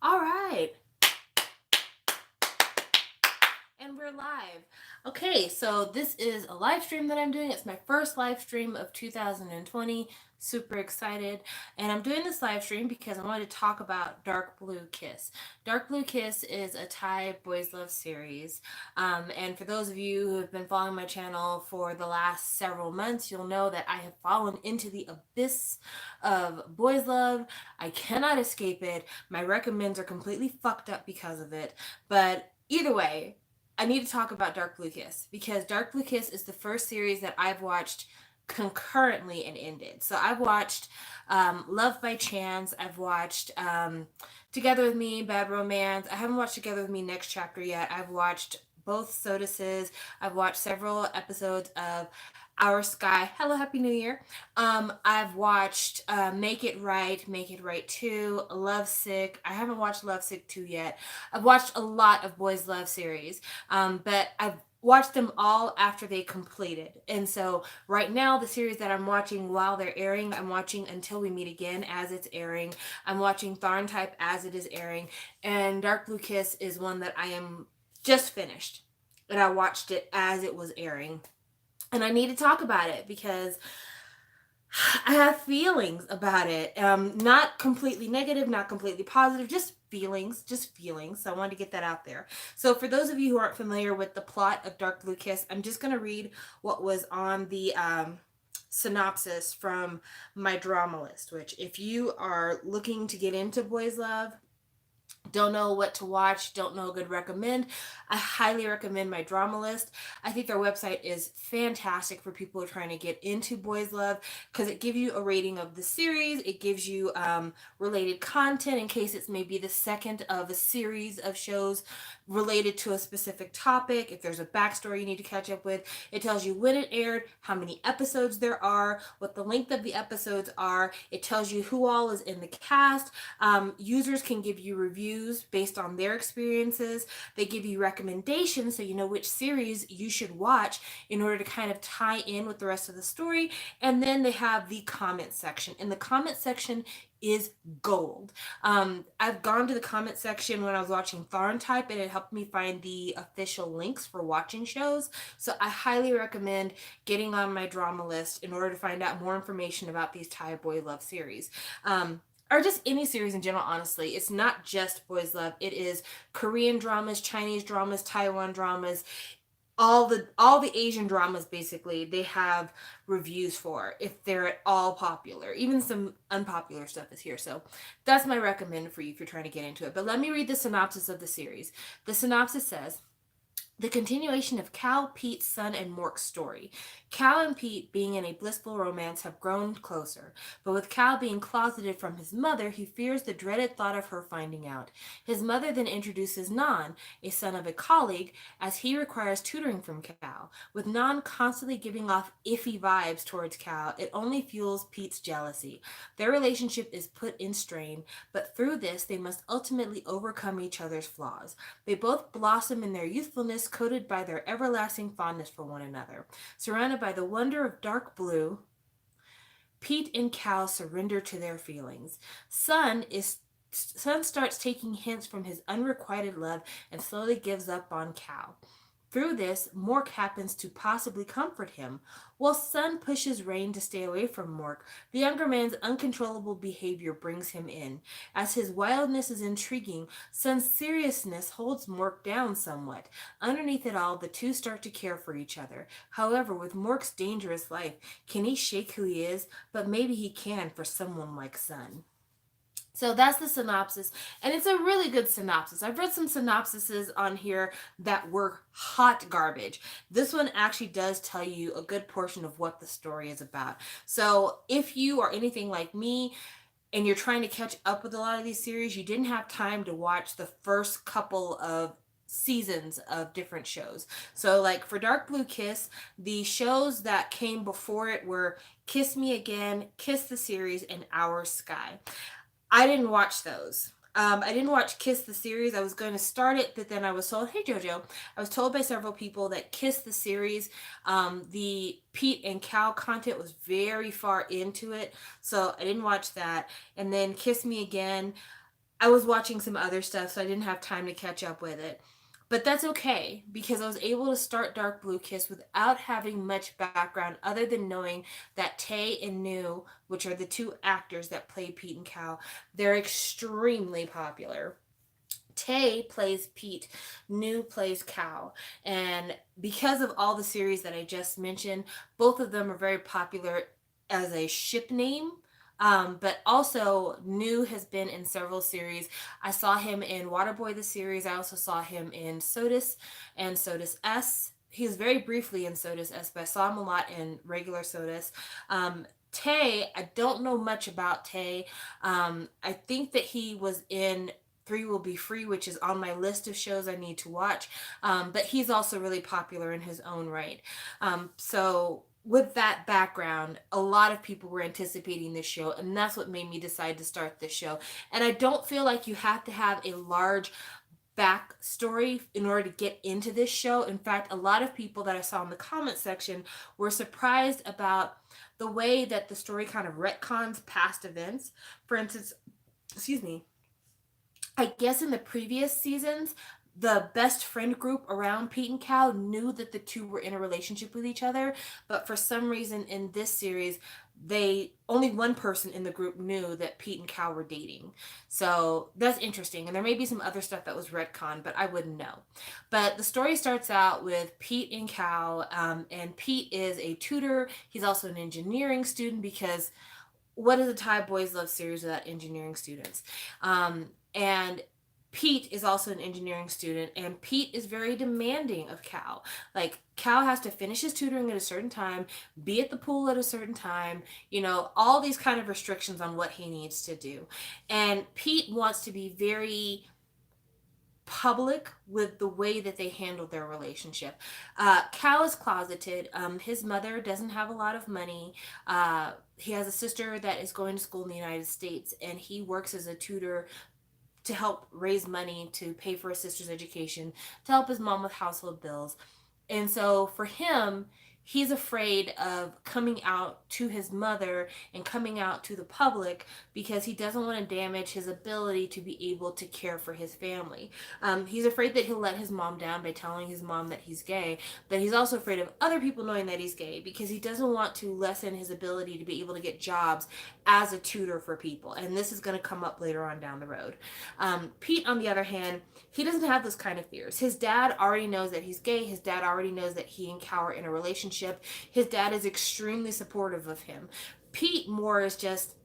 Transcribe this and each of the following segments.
All right. And we're live. Okay, so this is a live stream that I'm doing. It's my first live stream of 2020. Super excited. And I'm doing this live stream because I wanted to talk about Dark Blue Kiss. Dark Blue Kiss is a Thai boys love series. And for those of you who have been following my channel for the last several months, you'll know that I have fallen into the abyss of boys love. I cannot escape it. My recommends are completely fucked up because of it. But either way, I need to talk about Dark Blue Kiss because Dark Blue Kiss is the first series that I've watched concurrently and ended. So I've watched Love by Chance. I've watched Together with Me, Bad Romance. I haven't watched Together with Me Next Chapter yet. I've watched both Sodases. I've watched several episodes of Our Sky. Hello, Happy New Year. I've watched Make It Right 2, Love Sick. I haven't watched Love Sick 2 yet. I've watched a lot of boys love series, but I've watched them all after they completed. And so right now, the series that I'm watching while they're airing, I'm watching Until We Meet Again as it's airing. I'm watching Tharn Type as it is airing. And Dark Blue Kiss is one that I am just finished. And I watched it as it was airing. And I need to talk about it because I have feelings about it. Not completely negative, not completely positive, just feelings, just feelings. So I wanted to get that out there. So for those of you who aren't familiar with the plot of Dark Blue Kiss, I'm just going to read what was on the synopsis from my drama list, which if you are looking to get into boys love, don't know what to watch, don't know a good recommend, I highly recommend my drama list. I think their website is fantastic for people who are trying to get into boys love because it gives you a rating of the series, it gives you related content in case it's maybe the second of a series of shows related to a specific topic. If there's a backstory you need to catch up with, it tells you when it aired, how many episodes there are, what the length of the episodes are. It tells you who all is in the cast. Users can give you reviews based on their experiences. They give you recommendations so you know which series you should watch in order to kind of tie in with the rest of the story. And then they have the comment section. In the comment section is gold. I've gone to the comment section when I was watching Tharn Type and it helped me find the official links for watching shows. So I highly recommend getting on my drama list in order to find out more information about these Thai boy love series. Or just any series in general, honestly. It's not just boys love. It is Korean dramas, Chinese dramas, Taiwan dramas, all the Asian dramas basically they have reviews for if they're at all popular. Even some unpopular stuff is here. So that's my recommend for you if you're trying to get into it. But let me read the synopsis of the series. The synopsis says the continuation of Cal, Pete, Sun, and Mork's story. Cal and Pete, being in a blissful romance, have grown closer, but with Cal being closeted from his mother, he fears the dreaded thought of her finding out. His mother then introduces Nan, a son of a colleague, as he requires tutoring from Cal. With Nan constantly giving off iffy vibes towards Cal, it only fuels Pete's jealousy. Their relationship is put in strain, but through this, they must ultimately overcome each other's flaws. They both blossom in their youthfulness, coated by their everlasting fondness for one another. Surrounded by the wonder of dark blue, Pete and Cal surrender to their feelings. Sun starts taking hints from his unrequited love and slowly gives up on Cal. Through this, Mork happens to possibly comfort him. While Sun pushes Rain to stay away from Mork, the younger man's uncontrollable behavior brings him in. As his wildness is intriguing, Sun's seriousness holds Mork down somewhat. Underneath it all, the two start to care for each other. However, with Mork's dangerous life, can he shake who he is? But maybe he can for someone like Sun. So that's the synopsis, and it's a really good synopsis. I've read some synopsises on here that were hot garbage. This one actually does tell you a good portion of what the story is about. So if you are anything like me and you're trying to catch up with a lot of these series, you didn't have time to watch the first couple of seasons of different shows. So like for Dark Blue Kiss, the shows that came before it were Kiss Me Again, Kiss the Series, and Our Sky. I didn't watch those. I didn't watch Kiss the series. I was going to start it, but then I was told, hey JoJo, I was told by several people that Kiss the series, the Pete and Cal content was very far into it, so I didn't watch that. And then Kiss Me Again. I was watching some other stuff, so I didn't have time to catch up with it. But that's okay because I was able to start Dark Blue Kiss without having much background other than knowing that Tay and Nu, which are the two actors that play Pete and Cal, they're extremely popular. Tay plays Pete, Nu plays Cal. And because of all the series that I just mentioned, both of them are very popular as a ship name. But also, Nu has been in several series. I saw him in Waterboy the series. I also saw him in Sodas and Sodas S. He was very briefly in Sodas S, but I saw him a lot in regular Sodas. Tay, I don't know much about Tay. I think that he was in Three Will Be Free, which is on my list of shows I need to watch. But he's also really popular in his own right. So with that background, a lot of people were anticipating this show, and that's what made me decide to start this show. And I don't feel like you have to have a large backstory in order to get into this show. In fact, a lot of people that I saw in the comment section were surprised about the way that the story kind of retcons past events. For instance, excuse me, I guess in the previous seasons, the best friend group around Pete and Cal knew that the two were in a relationship with each other, but for some reason in this series, they only one person in the group knew that Pete and Cal were dating. So that's interesting. And there may be some other stuff that was retcon, but I wouldn't know. But the story starts out with Pete and Cal, and Pete is a tutor. He's also an engineering student because what is a Thai Boys Love series without engineering students? And Pete is also an engineering student, and Pete is very demanding of Cal. Like, Cal has to finish his tutoring at a certain time, be at the pool at a certain time, all these kind of restrictions on what he needs to do. And Pete wants to be very public with the way that they handle their relationship. Cal is closeted. His mother doesn't have a lot of money. He has a sister that is going to school in the United States, and he works as a tutor to help raise money to pay for his sister's education, to help his mom with household bills. And so for him, he's afraid of coming out to his mother and coming out to the public because he doesn't want to damage his ability to be able to care for his family. He's afraid that he'll let his mom down by telling his mom that he's gay, but he's also afraid of other people knowing that he's gay because he doesn't want to lessen his ability to be able to get jobs as a tutor for people. And this is going to come up later on down the road. Pete, on the other hand, he doesn't have those kind of fears. His dad already knows that he's gay. His dad already knows that he and Cal are in a relationship. His dad is extremely supportive of him. Pete more is just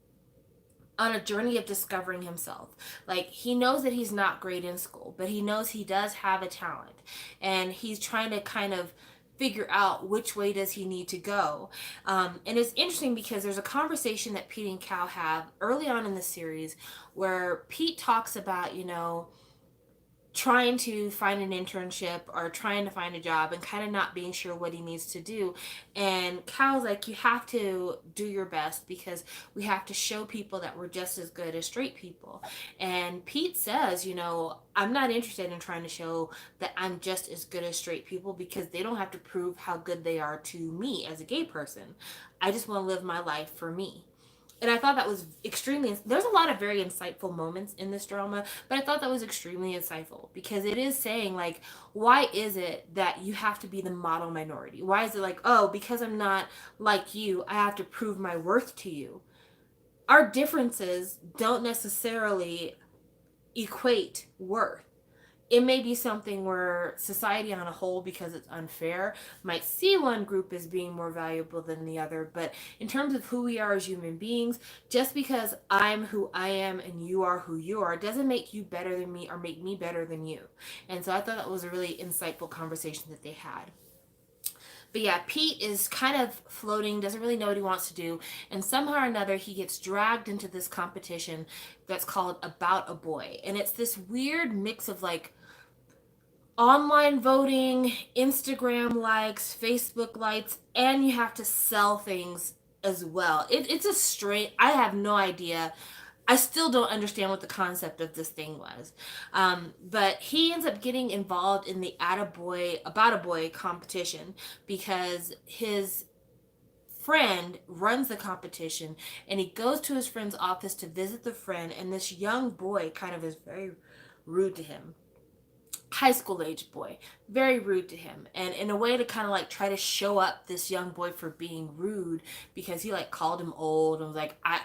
on a journey of discovering himself. Like, he knows that he's not great in school, but he knows he does have a talent. And he's trying to kind of figure out which way does he need to go. And it's interesting because there's a conversation that Pete and Cal have early on in the series where Pete talks about, trying to find an internship or trying to find a job and kind of not being sure what he needs to do. And Cal's like, you have to do your best because we have to show people that we're just as good as straight people. And Pete says, I'm not interested in trying to show that I'm just as good as straight people because they don't have to prove how good they are to me as a gay person. I just want to live my life for me. And I thought that was there's a lot of very insightful moments in this drama, but I thought that was extremely insightful because it is saying, like, why is it that you have to be the model minority? Why is it like, oh, because I'm not like you, I have to prove my worth to you? Our differences don't necessarily equate worth. It may be something where society on a whole, because it's unfair, might see one group as being more valuable than the other. But in terms of who we are as human beings, just because I'm who I am and you are who you are doesn't make you better than me or make me better than you. And so I thought that was a really insightful conversation that they had. But yeah, Pete is kind of floating, doesn't really know what he wants to do, and somehow or another he gets dragged into this competition that's called About a Boy. And it's this weird mix of like online voting, Instagram likes, Facebook likes, and you have to sell things as well. It's a straight, I have no idea. I still don't understand what the concept of this thing was. But he ends up getting involved in the About a Boy competition because his friend runs the competition, and he goes to his friend's office to visit the friend, and this young boy kind of is very rude to him. High school age boy, very rude to him, and in a way to kind of like try to show up this young boy for being rude, because he like called him old and was like, I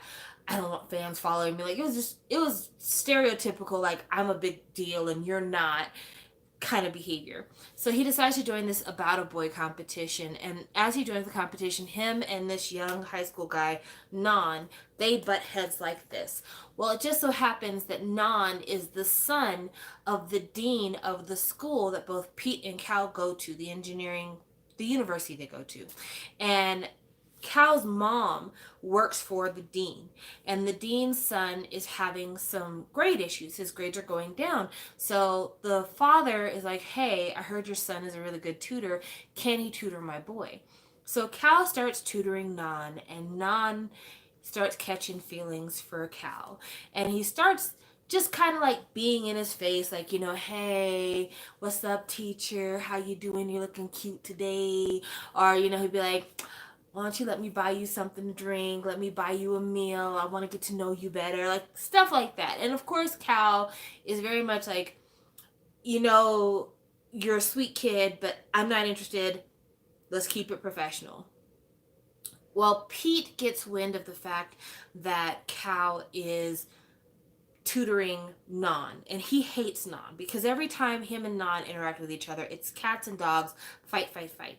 don't want fans following me. Like, it was stereotypical, like, I'm a big deal and you're not, kind of behavior. So he decides to join this About a Boy competition, and as he joins the competition, him and this young high school guy, Non, they butt heads like this. Well, it just so happens that Non is the son of the dean of the school that both Pete and Cal go to, the university they go to. And Cal's mom works for the dean, and the dean's son is having some grade issues. His grades are going down. So the father is like, hey, I heard your son is a really good tutor. Can he tutor my boy? So Cal starts tutoring Non, and Non starts catching feelings for Cal. And he starts just kind of like being in his face, like, hey, what's up, teacher? How you doing? You're looking cute today. Or, he'd be like, why don't you let me buy you something to drink? Let me buy you a meal. I want to get to know you better. Like, stuff like that. And of course, Cal is very much like, you're a sweet kid, but I'm not interested. Let's keep it professional. Well, Pete gets wind of the fact that Cal is tutoring Non, and he hates Non because every time him and Non interact with each other, it's cats and dogs, fight, fight, fight.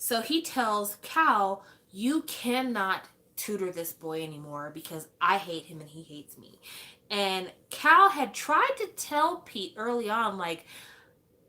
So he tells Cal, you cannot tutor this boy anymore because I hate him and he hates me. And Cal had tried to tell Pete early on, like,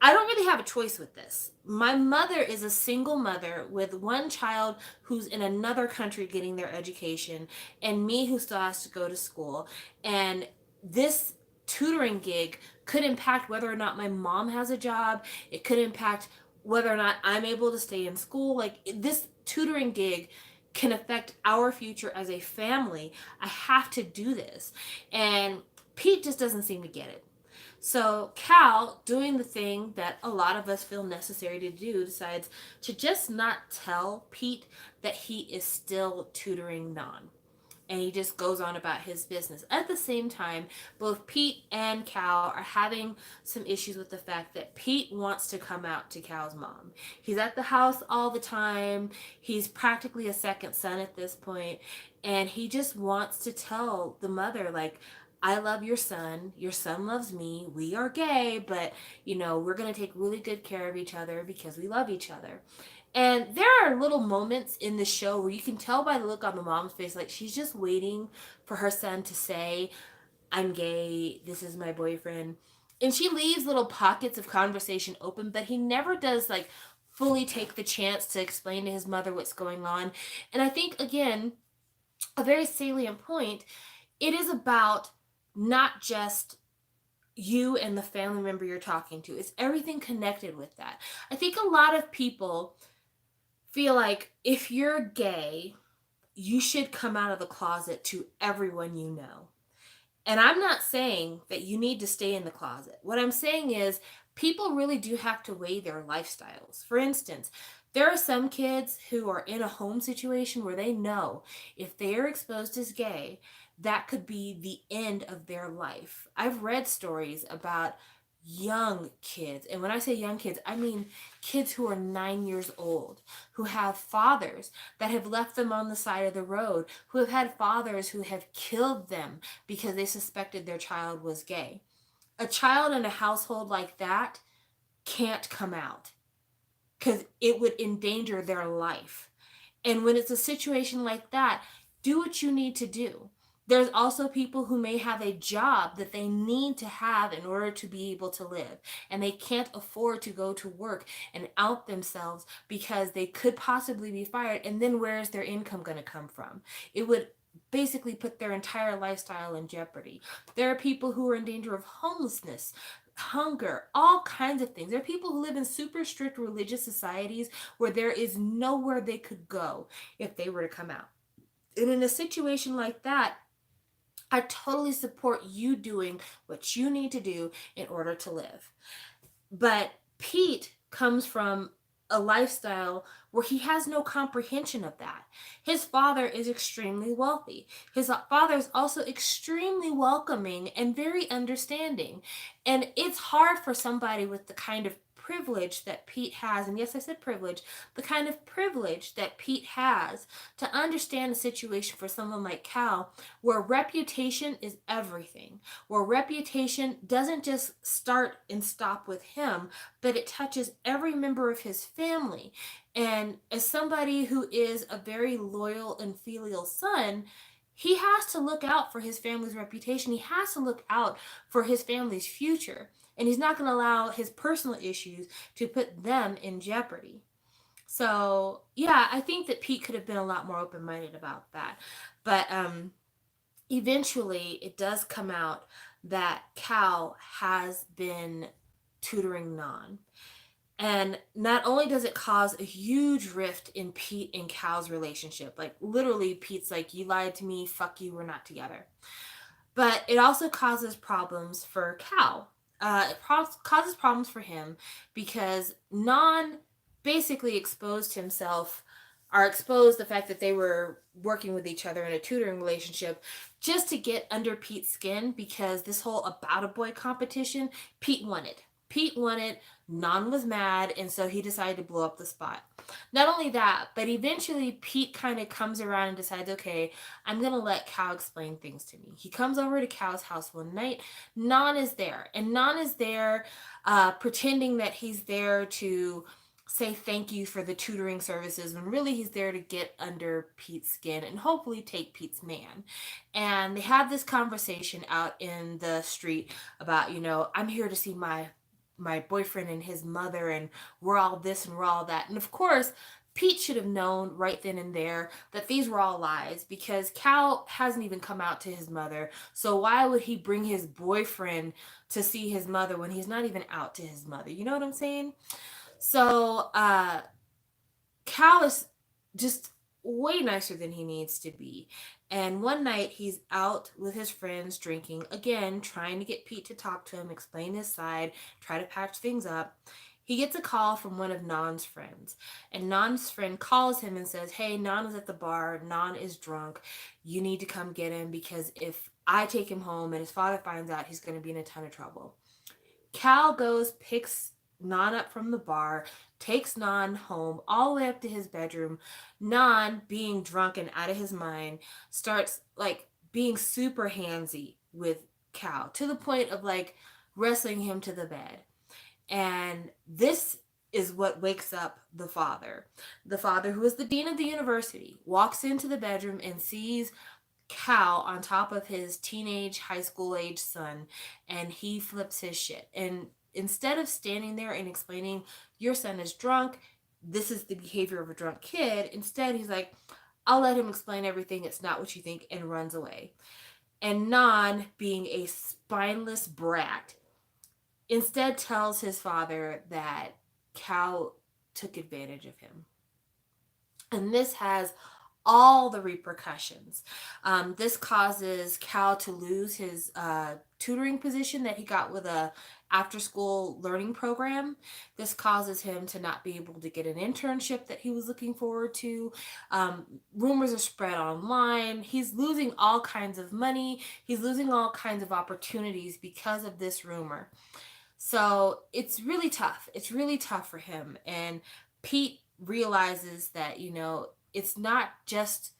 I don't really have a choice with this. My mother is a single mother with one child who's in another country getting their education, and me who still has to go to school. And this tutoring gig could impact whether or not my mom has a job. It could impact whether or not I'm able to stay in school. Like, this tutoring gig can affect our future as a family. I have to do this. And Pete just doesn't seem to get it. So Cal, doing the thing that a lot of us feel necessary to do, decides to just not tell Pete that he is still tutoring Non. And he just goes on about his business. At the same time, both Pete and Cal are having some issues with the fact that Pete wants to come out to Cal's mom. He's at the house all the time. He's practically a second son at this point, and he just wants to tell the mother, like, I love your son loves me, we are gay, but we're going to take really good care of each other because we love each other. And there are little moments in the show where you can tell by the look on the mom's face, like, she's just waiting for her son to say, I'm gay, this is my boyfriend. And she leaves little pockets of conversation open, but he never does, like, fully take the chance to explain to his mother what's going on. And I think, again, a very salient point, it is about not just you and the family member you're talking to. It's everything connected with that. I think a lot of people feel like if you're gay, you should come out of the closet to everyone you know. And I'm not saying that you need to stay in the closet. What I'm saying is people really do have to weigh their lifestyles. For instance, there are some kids who are in a home situation where they know if they are exposed as gay, that could be the end of their life. I've read stories about young kids, and when I say young kids, I mean kids who are 9 years old, who have fathers that have left them on the side of the road, who have had fathers who have killed them because they suspected their child was gay. A child in a household like that can't come out because it would endanger their life. And when it's a situation like that, do what you need to do. There's also people who may have a job that they need to have in order to be able to live, and they can't afford to go to work and out themselves because they could possibly be fired. And then where is their income going to come from? It would basically put their entire lifestyle in jeopardy. There are people who are in danger of homelessness, hunger, all kinds of things. There are people who live in super strict religious societies where there is nowhere they could go if they were to come out. And in a situation like that, I totally support you doing what you need to do in order to live. But Pete comes from a lifestyle where he has no comprehension of that. His father is extremely wealthy. His father is also extremely welcoming and very understanding. And it's hard for somebody with the kind of privilege that Pete has, and yes, I said privilege, the kind of privilege that Pete has to understand a situation for someone like Cal, where reputation is everything, where reputation doesn't just start and stop with him, but it touches every member of his family. And as somebody who is a very loyal and filial son, he has to look out for his family's reputation. He has to look out for his family's future. And he's not going to allow his personal issues to put them in jeopardy. So, yeah, I think that Pete could have been a lot more open minded about that. But eventually, it does come out that Cal has been tutoring Non. And not only does it cause a huge rift in Pete and Cal's relationship, like literally, Pete's like, "You lied to me, fuck you, we're not together." But it also causes problems for Cal. Causes problems for him because Non basically exposed himself or exposed the fact that they were working with each other in a tutoring relationship just to get under Pete's skin, because this whole About a Boy competition, Pete won it. Pete won it, Non was mad, and so he decided to blow up the spot. Not only that, but eventually Pete kind of comes around and decides, okay, I'm going to let Cal explain things to me. He comes over to Cal's house one night. Non is there, and Non is there pretending that he's there to say thank you for the tutoring services, when really he's there to get under Pete's skin and hopefully take Pete's man. And they have this conversation out in the street about, I'm here to see my boyfriend and his mother, and we're all this and we're all that. And of course, Pete should have known right then and there that these were all lies, because Cal hasn't even come out to his mother. So why would he bring his boyfriend to see his mother when he's not even out to his mother? You know what I'm saying? So Cal is just way nicer than he needs to be. And one night he's out with his friends drinking, again, trying to get Pete to talk to him, explain his side, try to patch things up. He gets a call from one of Non's friends, and Non's friend calls him and says, "Hey, Non is at the bar. Non is drunk. You need to come get him, because if I take him home and his father finds out, he's going to be in a ton of trouble." Cal goes, picks Non up from the bar, takes Non home all the way up to his bedroom. Non, being drunk and out of his mind, starts like being super handsy with Cal, to the point of like wrestling him to the bed. And this is what wakes up the father. The father, who is the dean of the university, walks into the bedroom and sees Cal on top of his teenage high school age son, and he flips his shit. And instead of standing there and explaining, "Your son is drunk, this is the behavior of a drunk kid," instead he's like, "I'll let him explain everything, it's not what you think," and runs away. And Non, being a spineless brat, instead tells his father that Cal took advantage of him. And this has all the repercussions. This causes Cal to lose his tutoring position that he got with a after-school learning program. This causes him to not be able to get an internship that he was looking forward to. Rumors are spread online. He's losing all kinds of money. He's losing all kinds of opportunities because of this rumor. So it's really tough. It's really tough for him. And Pete realizes that, it's not just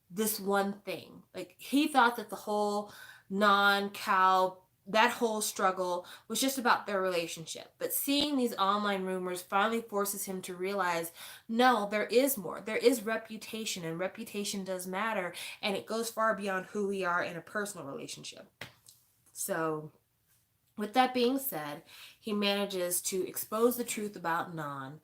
this one thing. Like, he thought that the whole Non-Cal, that whole struggle was just about their relationship. But seeing these online rumors finally forces him to realize, no, there is more. There is reputation, and reputation does matter, and it goes far beyond who we are in a personal relationship. So, with that being said, he manages to expose the truth about Non,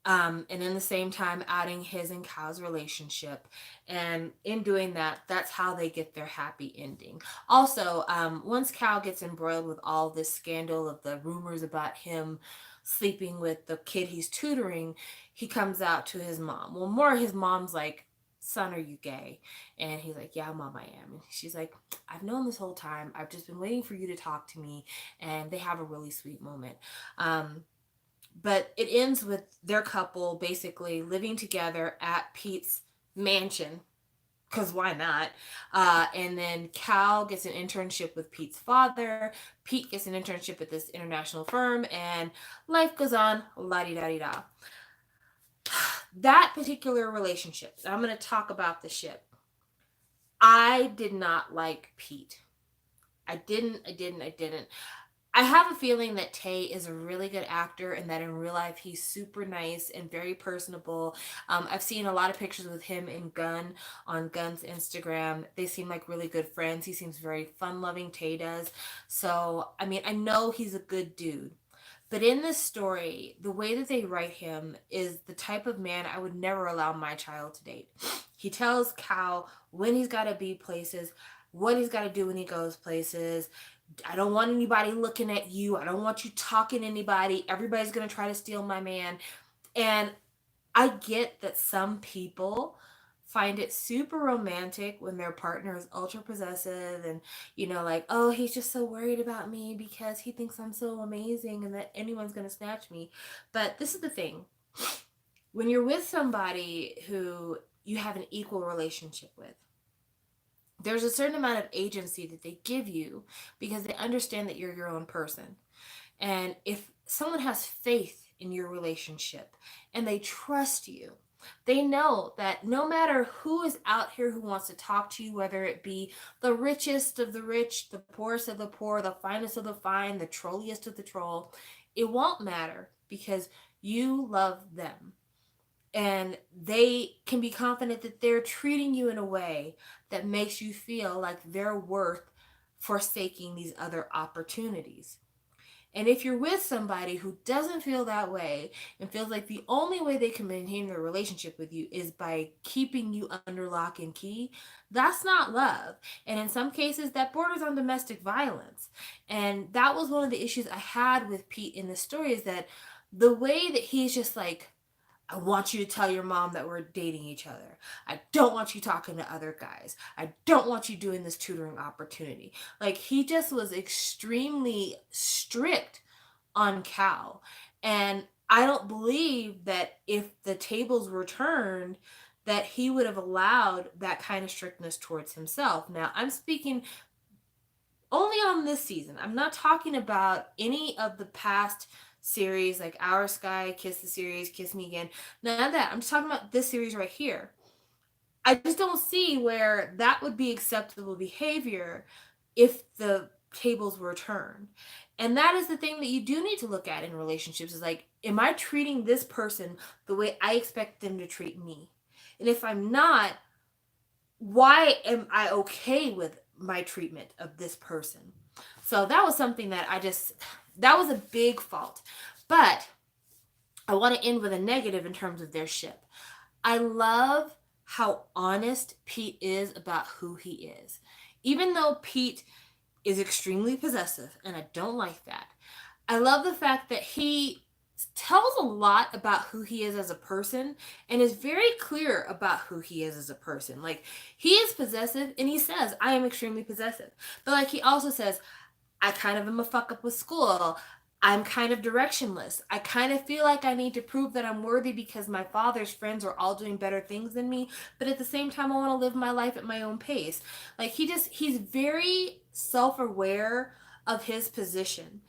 and in the same time outing his and Cal's relationship. And in doing that, that's how they get their happy ending. Also, once Cal gets embroiled with all this scandal of the rumors about him sleeping with the kid he's tutoring, he comes out to his mom. Well, more his mom's like, "Son, are you gay?" And he's like, "Yeah, Mom, I am." And she's like, "I've known this whole time. I've just been waiting for you to talk to me." And they have a really sweet moment. But it ends with their couple basically living together at Pete's mansion, because why not? And then Cal gets an internship with Pete's father. Pete gets an internship at this international firm, and life goes on, la di da di da. That particular relationship, I'm going to talk about the ship. I did not like Pete. I didn't. I have a feeling that Tay is a really good actor and that in real life he's super nice and very personable. I've seen a lot of pictures with him and Gunn on Gunn's Instagram. They seem like really good friends. He seems very fun loving, Tay does. So, I mean, I know he's a good dude. But in this story, the way that they write him is the type of man I would never allow my child to date. He tells Cal when he's got to be places, what he's got to do when he goes places. I don't want anybody looking at you. I don't want you talking to anybody. Everybody's going to try to steal my man. And I get that some people find it super romantic when their partner is ultra possessive and, like, oh, he's just so worried about me because he thinks I'm so amazing and that anyone's going to snatch me. But this is the thing. When you're with somebody who you have an equal relationship with, there's a certain amount of agency that they give you because they understand that you're your own person. And if someone has faith in your relationship and they trust you, they know that no matter who is out here who wants to talk to you, whether it be the richest of the rich, the poorest of the poor, the finest of the fine, the trolliest of the troll, it won't matter because you love them. And they can be confident that they're treating you in a way that makes you feel like they're worth forsaking these other opportunities. And if you're with somebody who doesn't feel that way and feels like the only way they can maintain their relationship with you is by keeping you under lock and key, that's not love. And in some cases, that borders on domestic violence. And that was one of the issues I had with Pete in the story, is that the way that he's just like, I want you to tell your mom that we're dating each other. I don't want you talking to other guys. I don't want you doing this tutoring opportunity. Like, he just was extremely strict on Cal. And I don't believe that if the tables were turned, that he would have allowed that kind of strictness towards himself. Now, I'm speaking only on this season. I'm not talking about any of the past series like Our Sky, Kiss the Series, Kiss Me Again. None of that. I'm just talking about this series right here. I just don't see where that would be acceptable behavior if the tables were turned. And that is the thing that you do need to look at in relationships, is like, am I treating this person the way I expect them to treat me? And if I'm not, why am I okay with my treatment of this person? So that was something that that was a big fault. But I want to end with a negative in terms of their ship. I love how honest Pete is about who he is. Even though Pete is extremely possessive, and I don't like that, I love the fact that he tells a lot about who he is as a person and is very clear about who he is as a person. Like, he is possessive and he says, I am extremely possessive. But like, he also says, I kind of am a fuck up with school. I'm kind of directionless. I kind of feel like I need to prove that I'm worthy because my father's friends are all doing better things than me. But at the same time, I want to live my life at my own pace. Like, he's very self-aware of his position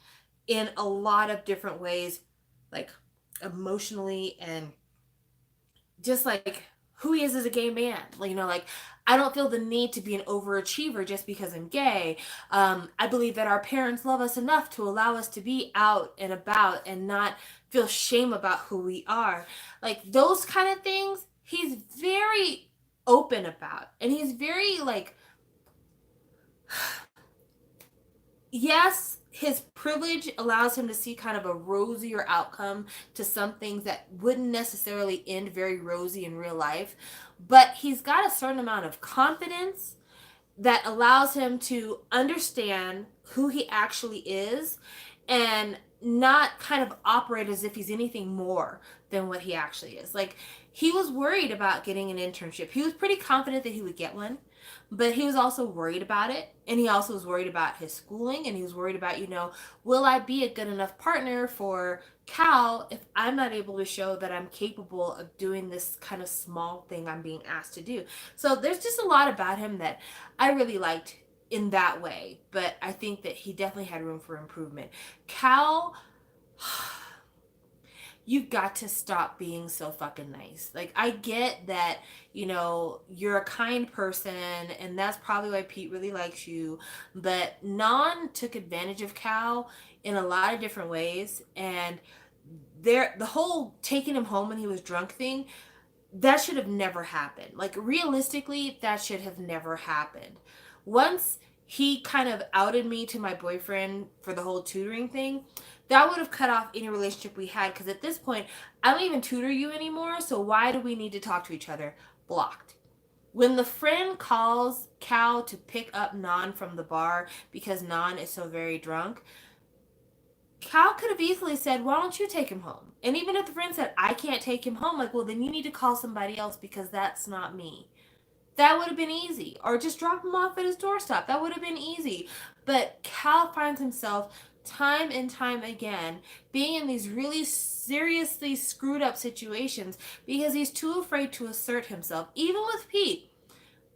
in a lot of different ways, like emotionally and just like who he is as a gay man. Like, like, I don't feel the need to be an overachiever just because I'm gay. I believe that our parents love us enough to allow us to be out and about and not feel shame about who we are. Like, those kind of things, he's very open about. And he's very like, yes, his privilege allows him to see kind of a rosier outcome to some things that wouldn't necessarily end very rosy in real life. But he's got a certain amount of confidence that allows him to understand who he actually is and not kind of operate as if he's anything more than what he actually is. Like, he was worried about getting an internship. He was pretty confident that he would get one. But he was also worried about it. And he also was worried about his schooling. And he was worried about, will I be a good enough partner for Cal if I'm not able to show that I'm capable of doing this kind of small thing I'm being asked to do? So there's just a lot about him that I really liked in that way. But I think that he definitely had room for improvement. Cal, you've got to stop being so fucking nice. Like, I get that, you're a kind person, and that's probably why Pete really likes you. But Non took advantage of Cal in a lot of different ways. And the whole taking him home when he was drunk thing, that should have never happened. Like, realistically, that should have never happened. Once he kind of outed me to my boyfriend for the whole tutoring thing, that would have cut off any relationship we had, because at this point, I don't even tutor you anymore, so why do we need to talk to each other? Blocked. When the friend calls Cal to pick up Non from the bar because Non is so very drunk, Cal could have easily said, why don't you take him home? And even if the friend said, I can't take him home, like, well, then you need to call somebody else because that's not me. That would have been easy. Or just drop him off at his doorstep. That would have been easy. But Cal finds himself time and time again being in these really seriously screwed up situations because he's too afraid to assert himself. Even with Pete.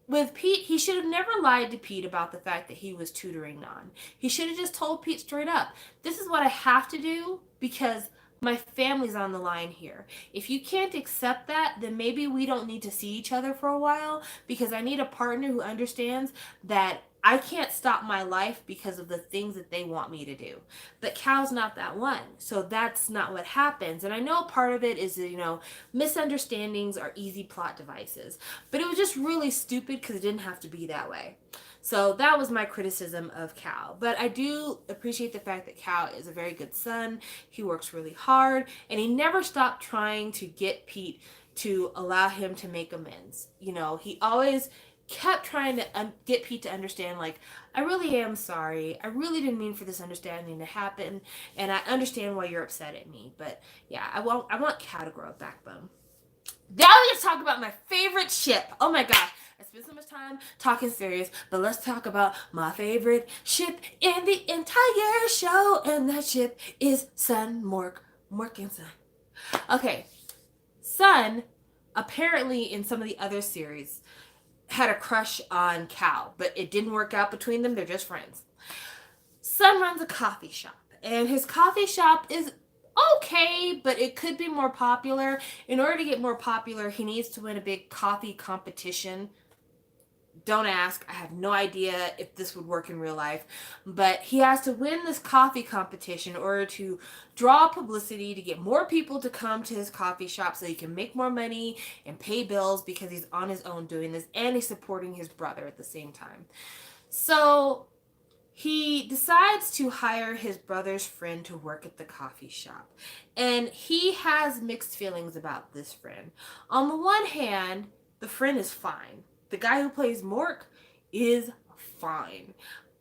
With Pete, he should have never lied to Pete about the fact that he was tutoring Non. He should have just told Pete straight up, this is what I have to do because my family's on the line here. If you can't accept that, then maybe we don't need to see each other for a while, because I need a partner who understands that I can't stop my life because of the things that they want me to do. But Cal's not that one. So that's not what happens. And I know part of it is, misunderstandings are easy plot devices. But it was just really stupid because it didn't have to be that way. So that was my criticism of Cal. But I do appreciate the fact that Cal is a very good son. He works really hard. And he never stopped trying to get Pete to allow him to make amends. He always kept trying to get Pete to understand, like, I really am sorry. I really didn't mean for this understanding to happen. And I understand why you're upset at me. But yeah, I want Cal to grow a backbone. Now let's talk about my favorite ship. Oh my gosh. I spent so much time talking serious, but let's talk about my favorite ship in the entire show. And that ship is Sun, Mork and Sun. Okay. Sun, apparently in some of the other series, had a crush on Cal, but it didn't work out between them. They're just friends. Sun runs a coffee shop, and his coffee shop is okay, but it could be more popular. In order to get more popular, he needs to win a big coffee competition. Don't ask. I have no idea if this would work in real life. But he has to win this coffee competition in order to draw publicity to get more people to come to his coffee shop so he can make more money and pay bills, because he's on his own doing this and he's supporting his brother at the same time. So he decides to hire his brother's friend to work at the coffee shop. And he has mixed feelings about this friend. On the one hand, the friend is fine. The guy who plays Mork is fine.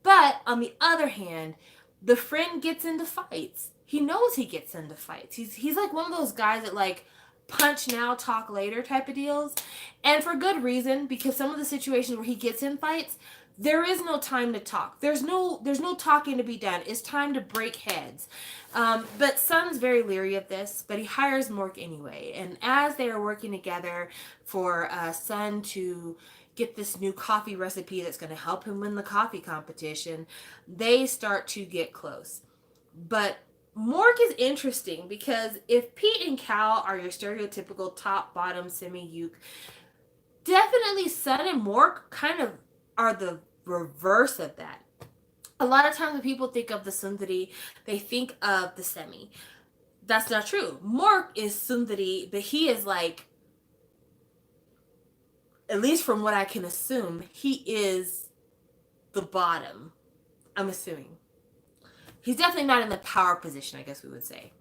But on the other hand, the friend gets into fights. He knows he gets into fights. He's like one of those guys that, like, punch now, talk later type of deals. And for good reason, because some of the situations where he gets in fights, there is no time to talk. There's no talking to be done. It's time to break heads. But Sun's very leery of this, but he hires Mork anyway. And as they are working together for Sun to get this new coffee recipe that's going to help him win the coffee competition, they start to get close. But Mork is interesting because if Pete and Cal are your stereotypical top, bottom, semi-uke, definitely Sun and Mork kind of are the reverse of that. A lot of times when people think of the Sundari, they think of the semi. That's not true. Mork is Sundari, but he is like, at least from what I can assume, he is the bottom. I'm assuming. He's definitely not in the power position, I guess we would say.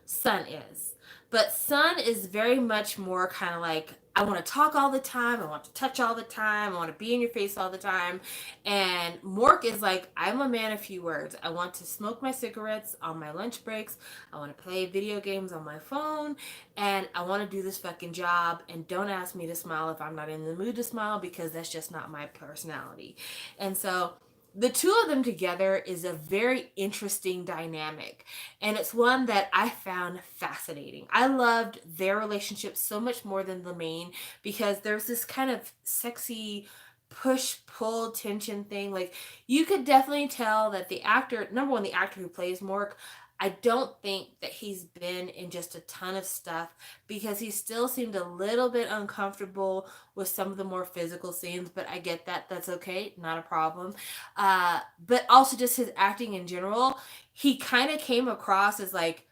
Sun is. But Sun is very much more kind of like, I want to talk all the time. I want to touch all the time. I want to be in your face all the time. And Mork is like, I'm a man of few words. I want to smoke my cigarettes on my lunch breaks. I want to play video games on my phone. And I want to do this fucking job. And don't ask me to smile if I'm not in the mood to smile, because that's just not my personality. And so the two of them together is a very interesting dynamic, and it's one that I found fascinating. I loved their relationship so much more than the main, because there's this kind of sexy push pull tension thing. Like, you could definitely tell that the actor, number one, the actor who plays Mork, I don't think that he's been in just a ton of stuff, because he still seemed a little bit uncomfortable with some of the more physical scenes, but I get that. That's okay, not a problem. But also just his acting in general, he kind of came across as like,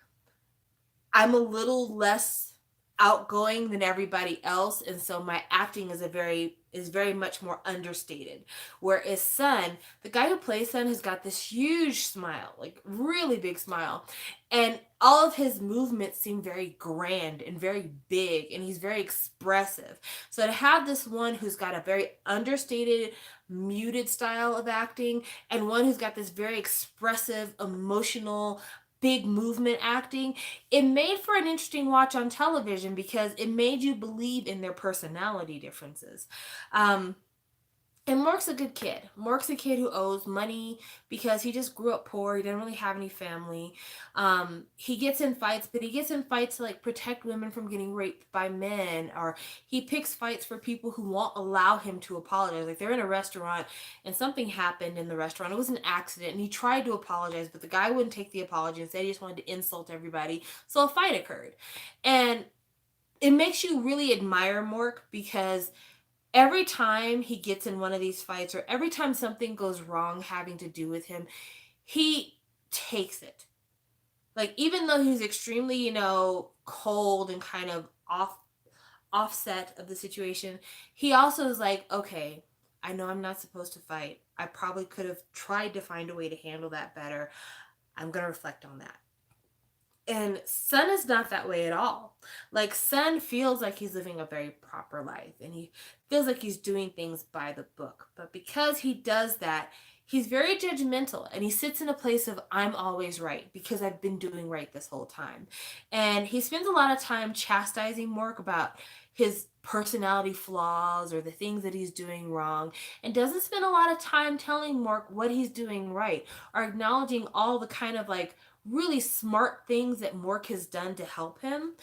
I'm a little less outgoing than everybody else, and so my acting is very much more understated. Whereas Sun, the guy who plays Sun, has got this huge smile, like really big smile, and all of his movements seem very grand and very big, and he's very expressive. So to have this one who's got a very understated, muted style of acting, and one who's got this very expressive, emotional, big movement acting, it made for an interesting watch on television, because it made you believe in their personality differences. Um, and Mark's a good kid. Mark's a kid who owes money because he just grew up poor. He didn't really have any family. He gets in fights, but he gets in fights to like protect women from getting raped by men, or he picks fights for people who won't allow him to apologize. Like, they're in a restaurant and something happened in the restaurant. It was an accident, and he tried to apologize, but the guy wouldn't take the apology and said he just wanted to insult everybody. So a fight occurred, and it makes you really admire Mork, because every time he gets in one of these fights, or every time something goes wrong having to do with him, he takes it. Like, even though he's extremely, cold and kind of offset of the situation, he also is like, okay, I know I'm not supposed to fight. I probably could have tried to find a way to handle that better. I'm going to reflect on that. And Sun is not that way at all. Like, Sun feels like he's living a very proper life, and he feels like he's doing things by the book. But because he does that, he's very judgmental, and he sits in a place of, I'm always right because I've been doing right this whole time. And he spends a lot of time chastising Mork about his personality flaws or the things that he's doing wrong, and doesn't spend a lot of time telling Mork what he's doing right, or acknowledging all the kind of like really smart things that Mork has done to help him.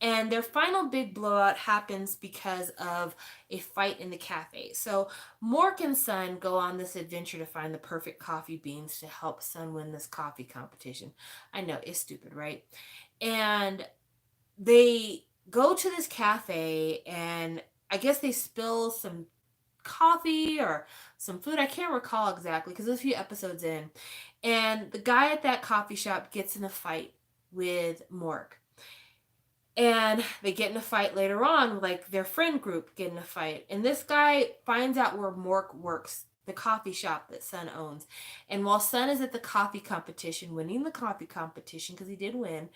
And their final big blowout happens because of a fight in the cafe. So Mork and Sun go on this adventure to find the perfect coffee beans to help Sun win this coffee competition. I know, it's stupid, right? And they go to this cafe, and I guess they spill some coffee or some food. I can't recall exactly because it was a few episodes in. And the guy at that coffee shop gets in a fight with Mork. And they get in a fight later on, like their friend group get in a fight. And this guy finds out where Mork works, the coffee shop that Sun owns. And while Sun is at the coffee competition, winning the coffee competition because he did win,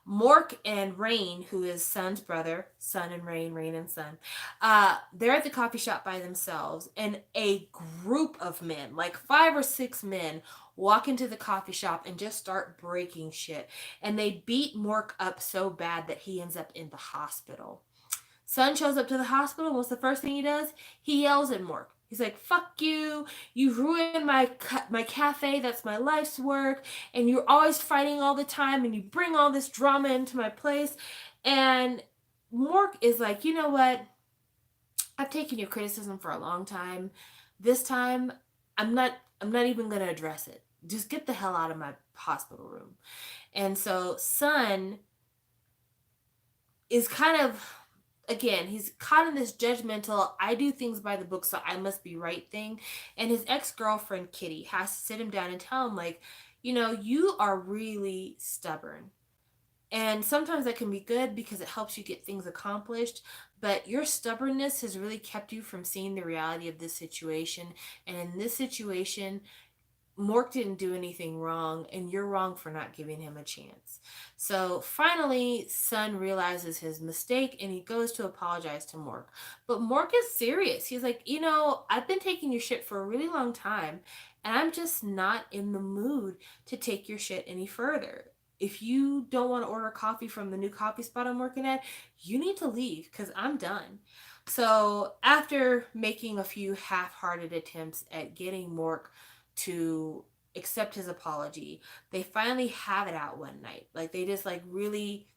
Mork and Rain, who is Sun's brother, Sun and Rain, Rain and Sun, they're at the coffee shop by themselves, and a group of men, like 5 or 6 men, walk into the coffee shop and just start breaking shit. And they beat Mork up so bad that he ends up in the hospital. Sun shows up to the hospital. What's the first thing he does? He yells at Mork. He's like, fuck you. You ruined my cafe. That's my life's work. And you're always fighting all the time. And you bring all this drama into my place. And Mork is like, you know what? I've taken your criticism for a long time. This time, I'm not even going to address it. Just get the hell out of my hospital room. And so Sun is kind of, again, he's caught in this judgmental, I do things by the book, so I must be right thing. And his ex-girlfriend, Kitty, has to sit him down and tell him, like, you are really stubborn. And sometimes that can be good because it helps you get things accomplished. But your stubbornness has really kept you from seeing the reality of this situation. And in this situation, Mork didn't do anything wrong, and you're wrong for not giving him a chance. So finally, Sun realizes his mistake and he goes to apologize to Mork. But Mork is serious. He's like, I've been taking your shit for a really long time, and I'm just not in the mood to take your shit any further. If you don't want to order coffee from the new coffee spot I'm working at, you need to leave because I'm done. So, after making a few half hearted attempts at getting Mork to accept his apology, they finally have it out one night. Like, they just like really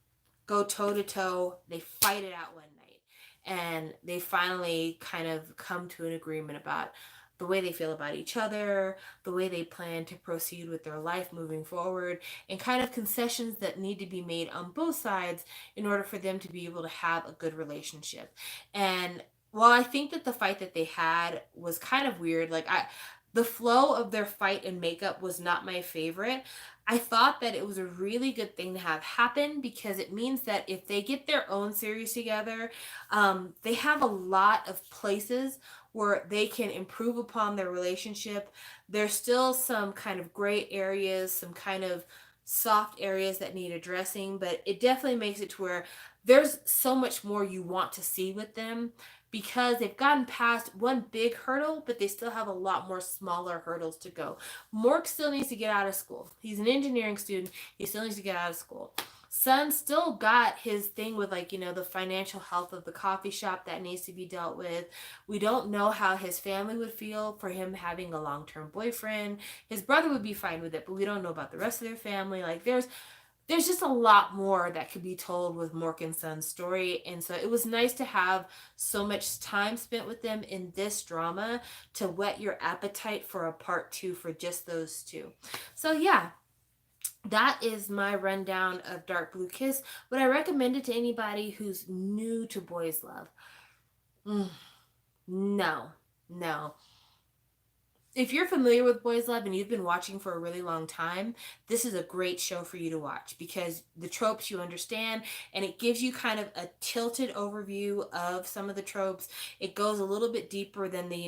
go toe to toe, they fight it out one night, and they finally kind of come to an agreement about the way they feel about each other, the way they plan to proceed with their life moving forward, and kind of concessions that need to be made on both sides in order for them to be able to have a good relationship. And while I think that the fight that they had was kind of weird, the flow of their fight and makeup was not my favorite. I thought that it was a really good thing to have happen because it means that if they get their own series together, they have a lot of places where they can improve upon their relationship. There's still some kind of gray areas, some kind of soft areas that need addressing, but it definitely makes it to where there's so much more you want to see with them because they've gotten past one big hurdle, but they still have a lot more smaller hurdles to go. Mork still needs to get out of school. He's an engineering student. He still needs to get out of school. Sun still got his thing with the financial health of the coffee shop that needs to be dealt with. We don't know how his family would feel for him having a long-term boyfriend. His brother would be fine with it, but we don't know about the rest of their family. Like there's just a lot more that could be told with Mork and Sun's story. And so it was nice to have so much time spent with them in this drama to whet your appetite for a part two for just those two. So yeah, that is my rundown of Dark Blue Kiss. Would I recommend it to anybody who's new to Boys Love? Mm, no, no. If you're familiar with Boys Love and you've been watching for a really long time, this is a great show for you to watch because the tropes you understand and it gives you kind of a tilted overview of some of the tropes. It goes a little bit deeper than the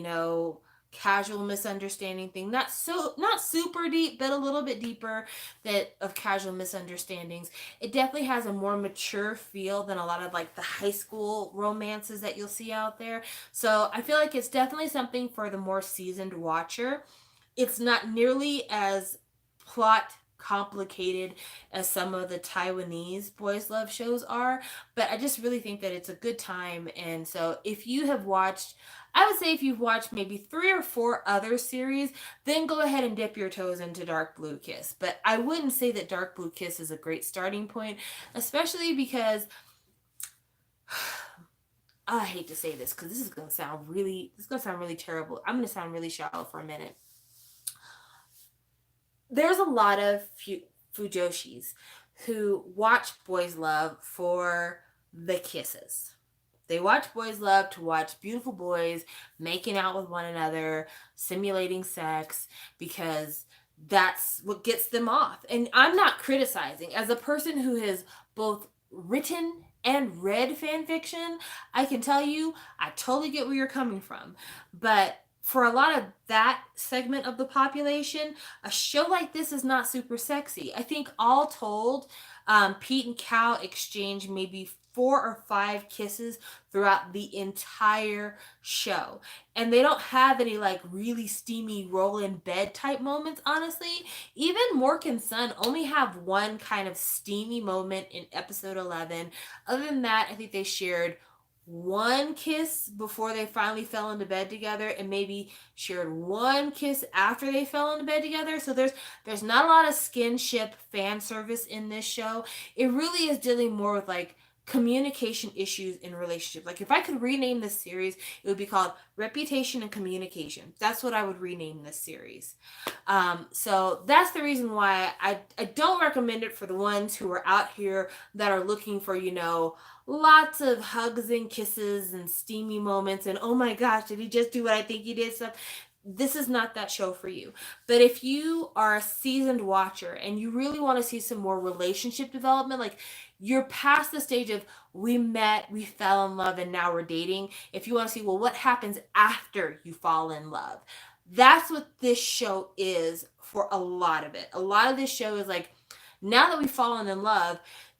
casual misunderstanding thing. Not super deep, but a little bit deeper that of casual misunderstandings. It definitely has a more mature feel than a lot of like the high school romances that you'll see out there. So I feel like it's definitely something for the more seasoned watcher. It's not nearly as plot complicated as some of the Taiwanese boys love shows are, but I just really think that it's a good time. And so if you have watched, I would say if you've watched maybe 3 or 4 other series, then go ahead and dip your toes into Dark Blue Kiss. But I wouldn't say that Dark Blue Kiss is a great starting point, especially because I hate to say this because this is gonna sound really terrible. I'm gonna sound really shallow for a minute. There's a lot of fujoshis who watch Boys Love for the kisses. They watch Boys Love to watch beautiful boys making out with one another, simulating sex, because that's what gets them off. And I'm not criticizing. As a person who has both written and read fan fiction, I can tell you I totally get where you're coming from. But for a lot of that segment of the population, a show like this is not super sexy. I think all told, Pete and Cal exchange maybe 4 or 5 kisses throughout the entire show. And they don't have any like really steamy roll in bed type moments, honestly. Even Mork and Sun only have one kind of steamy moment in episode 11. Other than that, I think they shared one kiss before they finally fell into bed together and maybe shared one kiss after they fell into bed together. So there's not a lot of skinship fan service in this show. It really is dealing more with like communication issues in relationships. Like if I could rename this series, it would be called Reputation and Communication. That's what I would rename this series. So that's the reason why I don't recommend it for the ones who are out here that are looking for, lots of hugs and kisses and steamy moments and oh my gosh, did he just do what I think he did stuff. This is not that show for you. But if you are a seasoned watcher and you really want to see some more relationship development, like you're past the stage of we met, we fell in love, and now we're dating. If you want to see, well, what happens after you fall in love? That's what this show is for a lot of it. A lot of this show is like, now that we've fallen in love,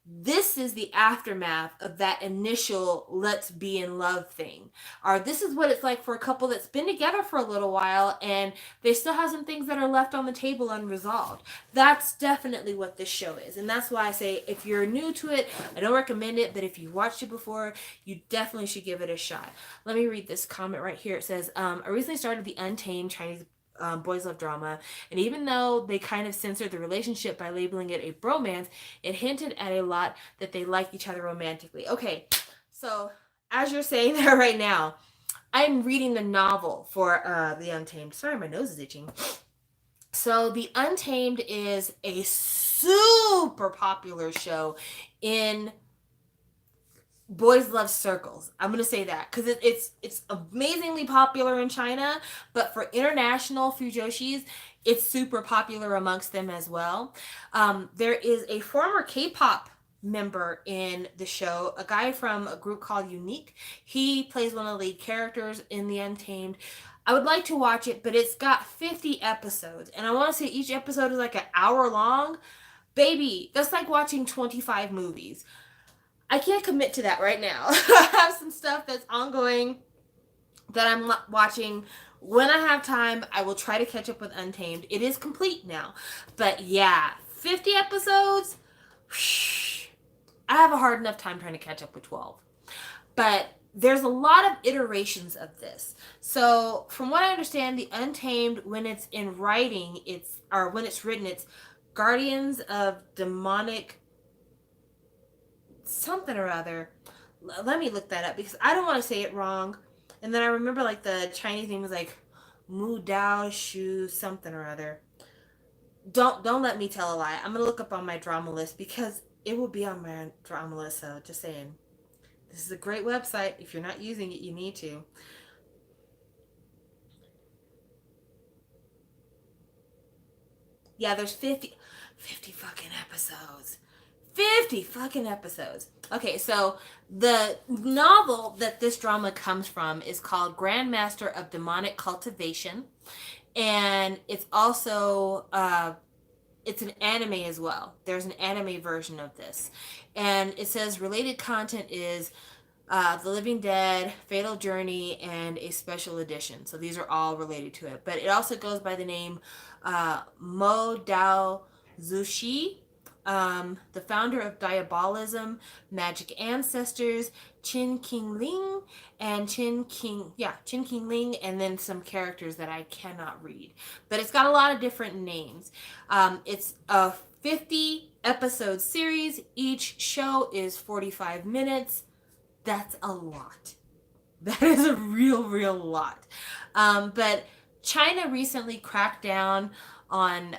this is the aftermath of that initial let's be in love thing. Or this is what it's like for a couple that's been together for a little while and they still have some things that are left on the table unresolved. That's definitely what this show is. And that's why I say if you're new to it, I don't recommend it, but if you watched it before, you definitely should give it a shot. Let me read this comment right here. It says, I recently started the Untamed Chinese boys love drama, and even though they kind of censored the relationship by labeling it a bromance, it hinted at a lot that they like each other romantically. Okay, so as you're saying that right now, I'm reading the novel for The Untamed. Sorry, my nose is itching. So The Untamed is a super popular show in boys love circles. I'm gonna say that because it's amazingly popular in China, but for international fujoshis, it's super popular amongst them as well. There is a former K-pop member in the show, a guy from a group called Unique. He plays one of the lead characters in The Untamed. I would like to watch it, but it's got 50 episodes, and I want to say each episode is like an hour long. Baby, that's like watching 25 movies. I can't commit to that right now. I have some stuff that's ongoing that I'm watching. When I have time, I will try to catch up with Untamed. It is complete now. But yeah, 50 episodes. I have a hard enough time trying to catch up with 12. But there's a lot of iterations of this. So from what I understand, the Untamed, when it's in writing, when it's written, it's Guardians of Demonic something or other. Let me look that up because I don't want to say it wrong. And then I remember like the Chinese name was like Mu Dao Shu something or other. Don't let me tell a lie. I'm gonna look up on my drama list because it will be on my drama list. So just saying, this is a great website. If you're not using it, you need to. Yeah, there's 50 fucking episodes. 50 fucking episodes. Okay, so the novel that this drama comes from is called Grandmaster of Demonic Cultivation. And it's also, it's an anime as well. There's an anime version of this. And it says related content is The Living Dead, Fatal Journey, and a special edition. So these are all related to it. But it also goes by the name Mo Dao Zushi. The founder of Diabolism, Magic Ancestors, Qin King Ling, and Qin King Ling, and then some characters that I cannot read. But it's got a lot of different names. It's a 50 episode series. Each show is 45 minutes. That's a lot. That is a real lot. But China recently cracked down on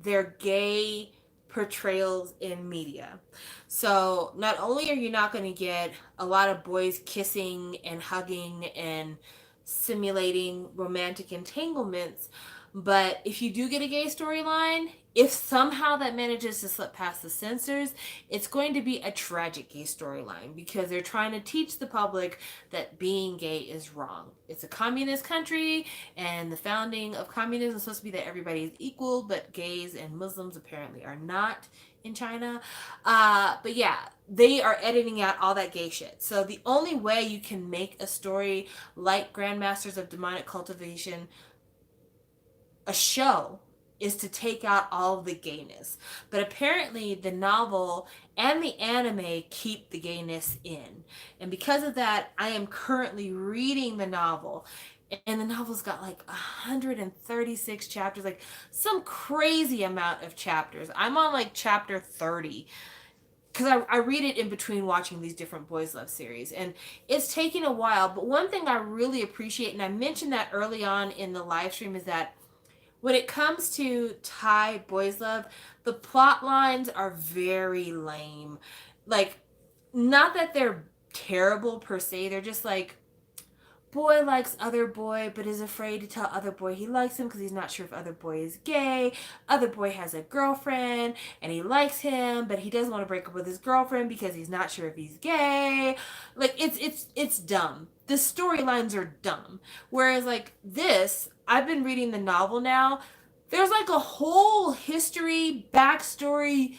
their gay portrayals in media. So not only are you not going to get a lot of boys kissing and hugging and simulating romantic entanglements, but if you do get a gay storyline, if somehow that manages to slip past the censors, it's going to be a tragic gay storyline because they're trying to teach the public that being gay is wrong. It's a communist country, and the founding of communism is supposed to be that everybody is equal, but gays and Muslims apparently are not in China. But yeah, they are editing out all that gay shit. So the only way you can make a story like Grandmasters of Demonic Cultivation a show is to take out all of the gayness. But apparently the novel and the anime keep the gayness in. And because of that, I am currently reading the novel. And the novel's got like 136 chapters, like some crazy amount of chapters. I'm on like chapter 30. Because I read it in between watching these different boys love series, and it's taking a while. But one thing I really appreciate, and I mentioned that early on in the live stream, is that when it comes to Thai boys love, the plot lines are very lame. Like, not that they're terrible per se, they're just like, boy likes other boy but is afraid to tell other boy he likes him because he's not sure if other boy is gay. Other boy has a girlfriend and he likes him, but he doesn't want to break up with his girlfriend because he's not sure if he's gay. Like, it's dumb. the storylines are dumb. Whereas like this, I've been reading the novel now. There's like a whole history, backstory,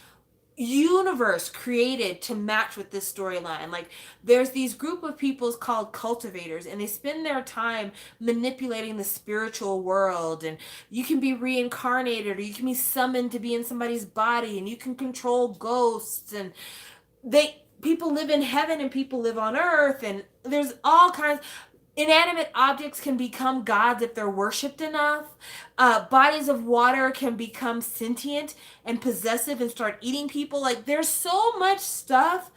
universe created to match with this storyline. Like there's these group of peoples called cultivators, and they spend their time manipulating the spiritual world, and you can be reincarnated or you can be summoned to be in somebody's body, and you can control ghosts, and people live in heaven and people live on earth, and there's all kinds. Inanimate objects can become gods if they're worshipped enough. Bodies of water can become sentient and possessive and start eating people. Like there's so much stuff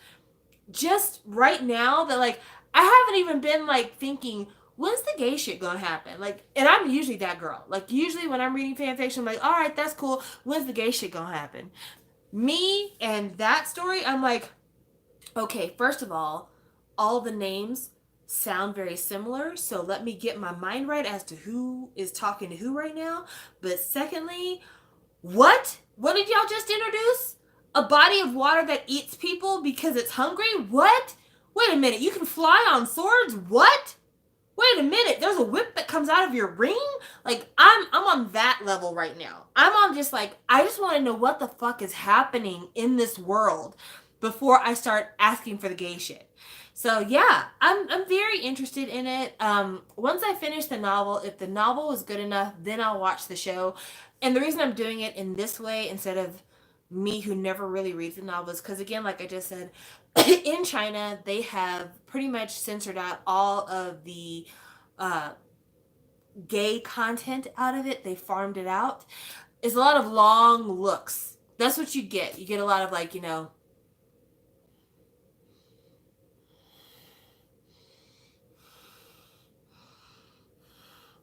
just right now that like I haven't even been like thinking, when's the gay shit gonna happen? Like, and I'm usually that girl. Like usually when I'm reading fan fiction, I'm like, all right, that's cool. When's the gay shit gonna happen? Me and that story, I'm like, okay, first of all the names sound very similar, so let me get my mind right as to who is talking to who right now. But secondly, what did y'all just introduce? A body of water that eats people because it's hungry? What? Wait a minute, you can fly on swords? What? Wait a minute, there's a whip that comes out of your ring? Like I'm on that level right now. I'm on just like, I just want to know what the fuck is happening in this world before I start asking for the gay shit. So yeah, I'm very interested in it. Once I finish the novel, if the novel is good enough, then I'll watch the show. And the reason I'm doing it in this way instead of me who never really reads the novels, because again, like I just said, in China they have pretty much censored out all of the uh, gay content out of it. They farmed it out. It's a lot of long looks. That's what you get. You get a lot of like,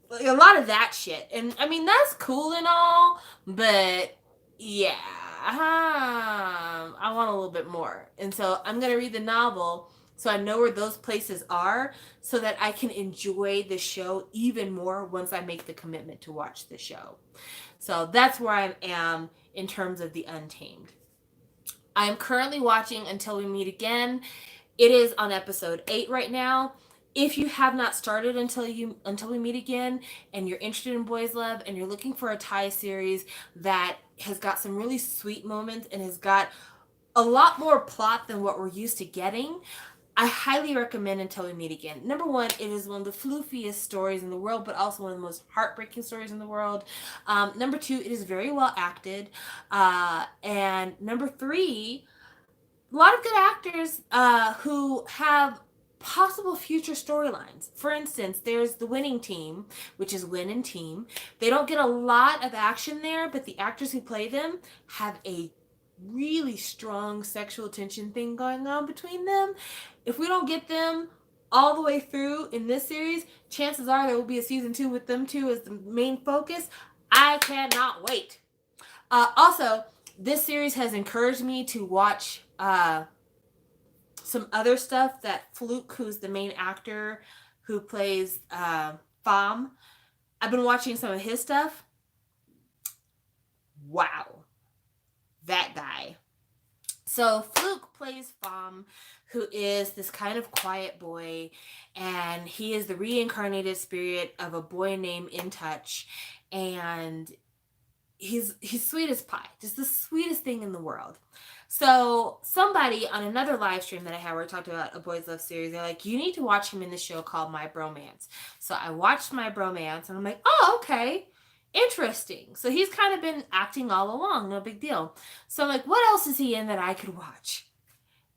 like a lot of that shit. And I mean, that's cool and all, but yeah, I want a little bit more. And so I'm going to read the novel so I know where those places are so that I can enjoy the show even more once I make the commitment to watch the show. So that's where I am in terms of the Untamed. I'm currently watching Until We Meet Again. It is on episode 8 right now. If you have not started Until We Meet Again and you're interested in boys love and you're looking for a Thai series that has got some really sweet moments and has got a lot more plot than what we're used to getting, I highly recommend Until We Meet Again. Number one, it is one of the floofiest stories in the world, but also one of the most heartbreaking stories in the world. Number two, it is very well acted. And number three, a lot of good actors who have possible future storylines. For instance, there's the Winning Team, which is Win and Team. They don't get a lot of action there, but the actors who play them have a really strong sexual tension thing going on between them. If we don't get them all the way through in this series, chances are there will be a season 2 with them two as the main focus. I cannot wait. Also, this series has encouraged me to watch some other stuff that Fluke, who's the main actor who plays Pham, I've been watching some of his stuff. Wow. That guy. So Fluke plays Pham, who is this kind of quiet boy, and he is the reincarnated spirit of a boy named In Touch, and he's sweet as pie, just the sweetest thing in the world. So somebody on another live stream that I had where I talked about a boys love series, they're like, you need to watch him in this show called My Bromance. So I watched My Bromance and I'm like, oh, okay, interesting. So he's kind of been acting all along, no big deal. So I'm like, what else is he in that I could watch?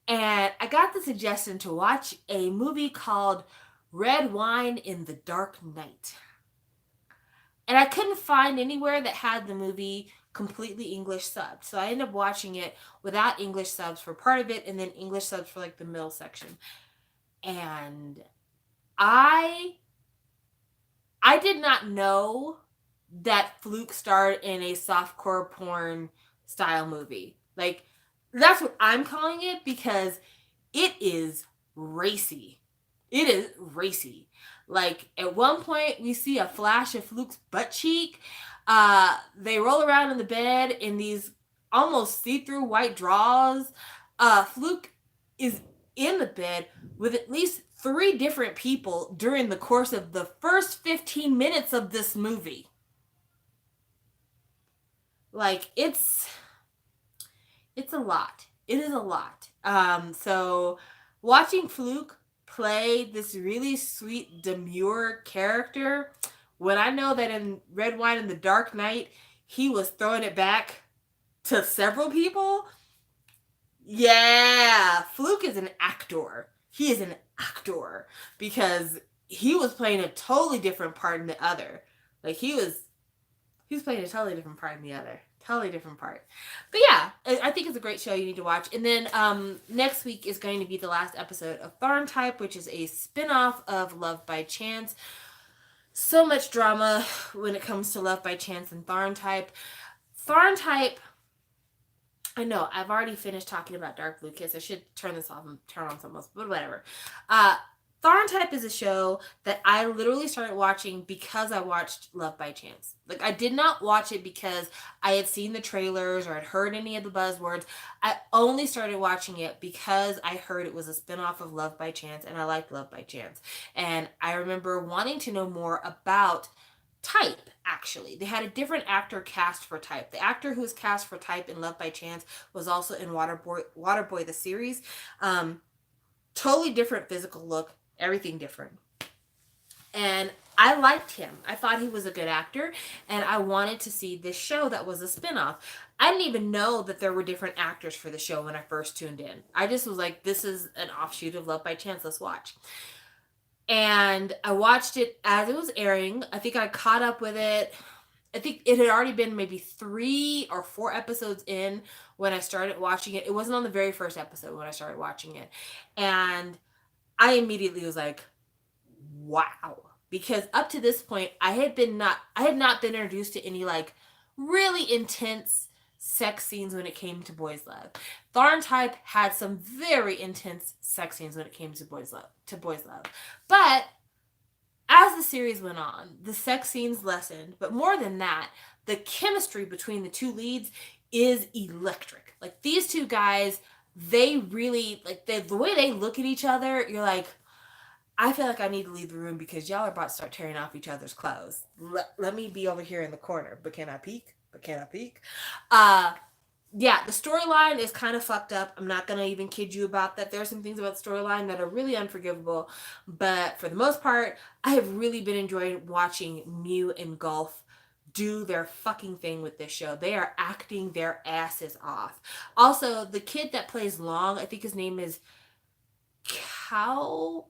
And I got the suggestion to watch a movie called Red Wine in the Dark Night. And I couldn't find anywhere that had the movie completely English subbed. So I ended up watching it without English subs for part of it and then English subs for like the middle section. And I did not know that Fluke starred in a softcore porn style movie. Like, that's what I'm calling it because it is racy. It is racy. Like, at one point, we see a flash of Fluke's butt cheek. They roll around in the bed in these almost see-through white drawers. Fluke is in the bed with at least 3 different people during the course of the first 15 minutes of this movie. Like, it's a lot. It is a lot. So watching Fluke play this really sweet, demure character, when I know that in Red Wine and the Dark Knight, he was throwing it back to several people. Yeah, Fluke is an actor. He is an actor because he was playing a totally different part in the other. Like, he was playing a totally different part in the other. Totally different part. But yeah, I think it's a great show you need to watch. And then next week is going to be the last episode of Tharn Type, which is a spin-off of Love by Chance. So much drama when it comes to Love by Chance and Tharn Type. Tharn Type, I know, I've already finished talking about Dark Blue Kiss. I should turn this off and turn on something else, but whatever. Tharn Type is a show that I literally started watching because I watched Love by Chance. Like, I did not watch it because I had seen the trailers or had heard any of the buzzwords. I only started watching it because I heard it was a spinoff of Love by Chance, and I liked Love by Chance. And I remember wanting to know more about Type, actually. They had a different actor cast for Type. The actor who was cast for Type in Love by Chance was also in Waterboy the series. Totally different physical look. Everything different. And I liked him. I thought he was a good actor, and I wanted to see this show that was a spinoff. I didn't even know that there were different actors for the show when I first tuned in. I just was like, this is an offshoot of Love by Chance. Let's watch. And I watched it as it was airing. I think I caught up with it. I think it had already been maybe 3 or 4 episodes in when I started watching it. It wasn't on the very first episode when I started watching it. And I immediately was like, wow. Because up to this point, I had not been introduced to any like really intense sex scenes when it came to boys love. Tharn Type had some very intense sex scenes when it came to boys love. But as the series went on, the sex scenes lessened, but more than that, the chemistry between the two leads is electric. Like, these two guys, they really, like, the way they look at each other, you're like, I feel like I need to leave the room because y'all are about to start tearing off each other's clothes. Let me be over here in the corner, but can I peek? Yeah, the storyline is kind of fucked up. I'm not going to even kid you about that. There are some things about the storyline that are really unforgivable. But for the most part, I have really been enjoying watching Mew and Golf do their fucking thing with this show. They are acting their asses off. Also, the kid that plays Long, I think his name is Kauna?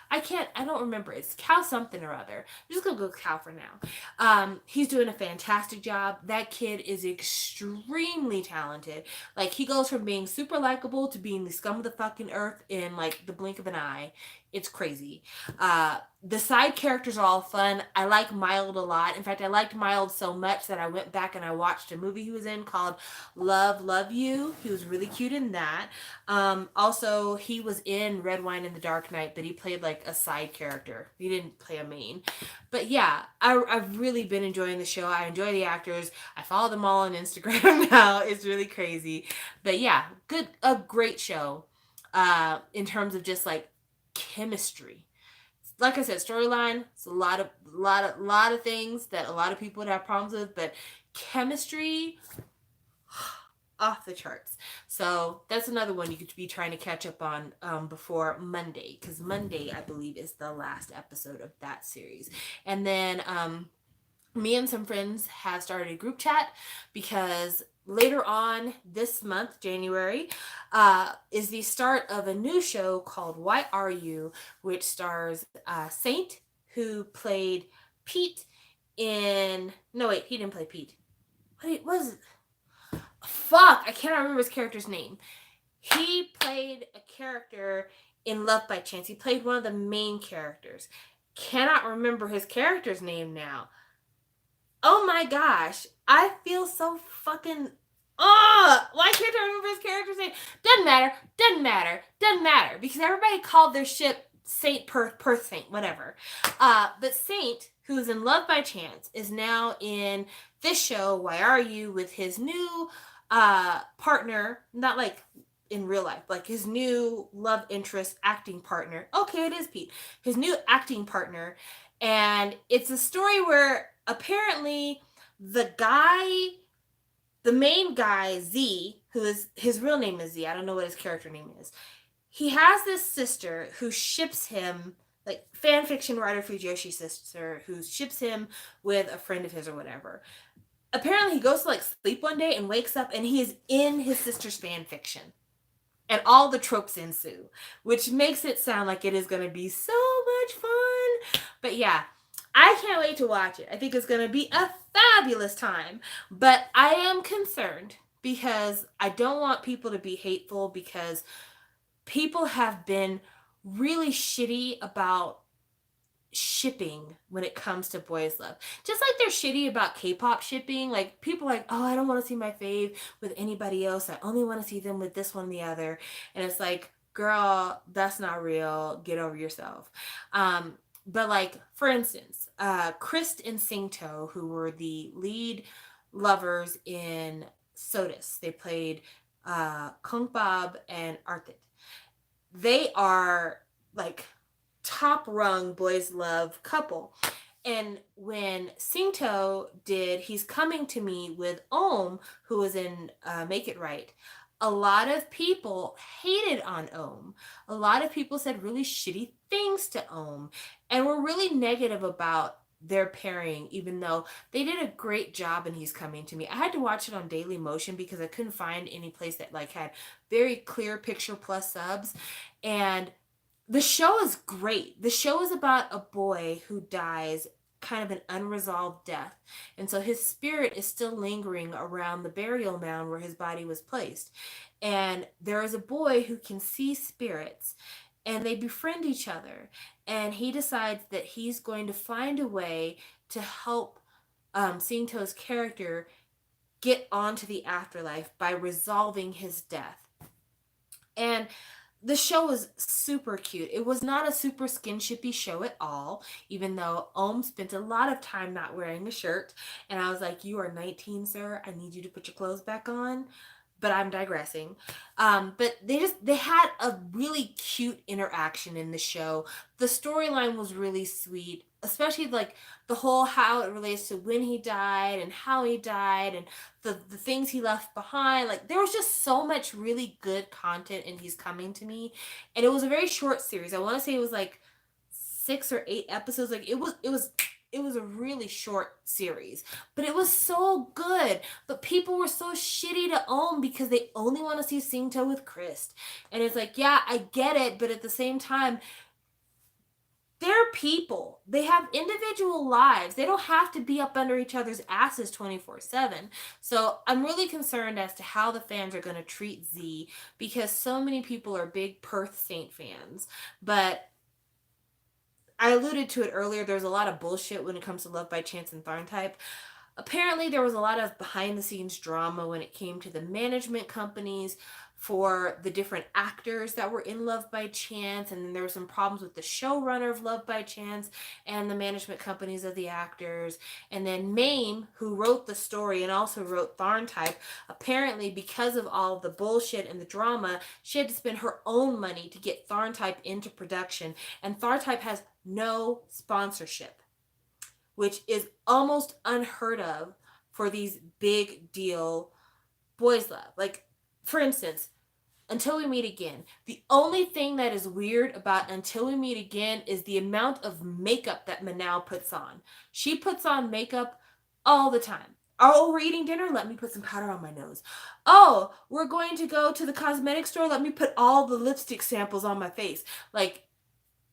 I don't remember. It's Cal something or other. I'm just gonna go with Cal for now. He's doing a fantastic job. That kid is extremely talented. Like, he goes from being super likable to being the scum of the fucking earth in like the blink of an eye. It's crazy. The side characters are all fun. I like Mild a lot. In fact, I liked Mild so much that I went back and I watched a movie he was in called Love, Love You. He was really cute in that. Also, he was in Red Wine and the Dark Knight, but he played like a side character. He didn't play a main. But yeah, I've really been enjoying the show. I enjoy the actors. I follow them all on Instagram now. It's really crazy. But yeah, a great show in terms of just like chemistry. Like I said, storyline, it's a lot of things that a lot of people would have problems with, but chemistry, off the charts. So that's another one you could be trying to catch up on before Monday, because Monday, I believe, is the last episode of that series. And then me and some friends have started a group chat because later on this month, January, is the start of a new show called Why Are You, which stars Saint, who played Pete in... No, wait, he didn't play Pete. Wait, was it? Fuck, I cannot remember his character's name. He played a character in Love by Chance. He played one of the main characters. Cannot remember his character's name now. Oh my gosh. I feel so fucking... why can't I remember his character's name? Doesn't matter. Because everybody called their ship Saint Perth Saint, whatever. But Saint, who's in Love by Chance, is now in this show, Why Are You, with his new partner. Not like in real life, like his new love interest acting partner. Okay, it is Pete. His new acting partner. And it's a story where apparently the guy, the main guy, Z, who is his real name is Z. I don't know what his character name is. He has this sister who ships him, like fan fiction writer Fujiyoshi's sister, who ships him with a friend of his or whatever. Apparently he goes to like sleep one day and wakes up and he is in his sister's fan fiction. And all the tropes ensue, which makes it sound like it is going to be so much fun. But yeah, I can't wait to watch it. I think it's going to be a fabulous time. But I am concerned because I don't want people to be hateful, because people have been really shitty about shipping when it comes to boys love, just like they're shitty about K-pop shipping. Like people are like, oh, I don't want to see my fave with anybody else, I only want to see them with this one and the other. And it's like, girl, that's not real, get over yourself. But like, for instance, Christ and Singto, who were the lead lovers in Sotus, they played Kongbab and Arthit. They are like top rung boys love couple. And when Singto did He's Coming to Me with Ohm, who was in Make It Right, a lot of people hated on Ohm. A lot of people said really shitty things to Ohm and were really negative about their pairing, even though they did a great job in He's Coming to Me. I had to watch it on Daily Motion because I couldn't find any place that like had very clear picture plus subs. And the show is great. The show is about a boy who dies kind of an unresolved death. And so his spirit is still lingering around the burial mound where his body was placed. And there is a boy who can see spirits, and they befriend each other. And he decides that he's going to find a way to help Singto's character get onto the afterlife by resolving his death. And the show was super cute. It was not a super skinshipy show at all, even though Ohm spent a lot of time not wearing a shirt. And I was like, you are 19, sir. I need you to put your clothes back on. But I'm digressing. But they had a really cute interaction in the show. The storyline was really sweet, especially like the whole how it relates to when he died and how he died and the things he left behind. Like there was just so much really good content in He's Coming to Me. And it was a very short series. I want to say it was like 6 or 8 episodes. Like it was a really short series, but it was so good. But people were so shitty to Ohm because they only want to see Singto with Christ. And it's like, yeah, I get it, but at the same time, they're people. They have individual lives. They don't have to be up under each other's asses 24/7. So I'm really concerned as to how the fans are going to treat Z, because so many people are big Perth Saint fans. But I alluded to it earlier, there's a lot of bullshit when it comes to Love by Chance and Tharntype. Apparently, there was a lot of behind the scenes drama when it came to the management companies for the different actors that were in Love by Chance. And then there were some problems with the showrunner of Love by Chance and the management companies of the actors. And then Mame, who wrote the story and also wrote Tharntype, apparently because of all the bullshit and the drama, she had to spend her own money to get Tharntype into production. And Tharntype has no sponsorship, which is almost unheard of for these big deal boys love. Like, for instance, Until We Meet Again. The only thing that is weird about Until We Meet Again is the amount of makeup that Manal puts on. She puts on makeup all the time. Oh, we're eating dinner? Let me put some powder on my nose. Oh, we're going to go to the cosmetic store? Let me put all the lipstick samples on my face. Like,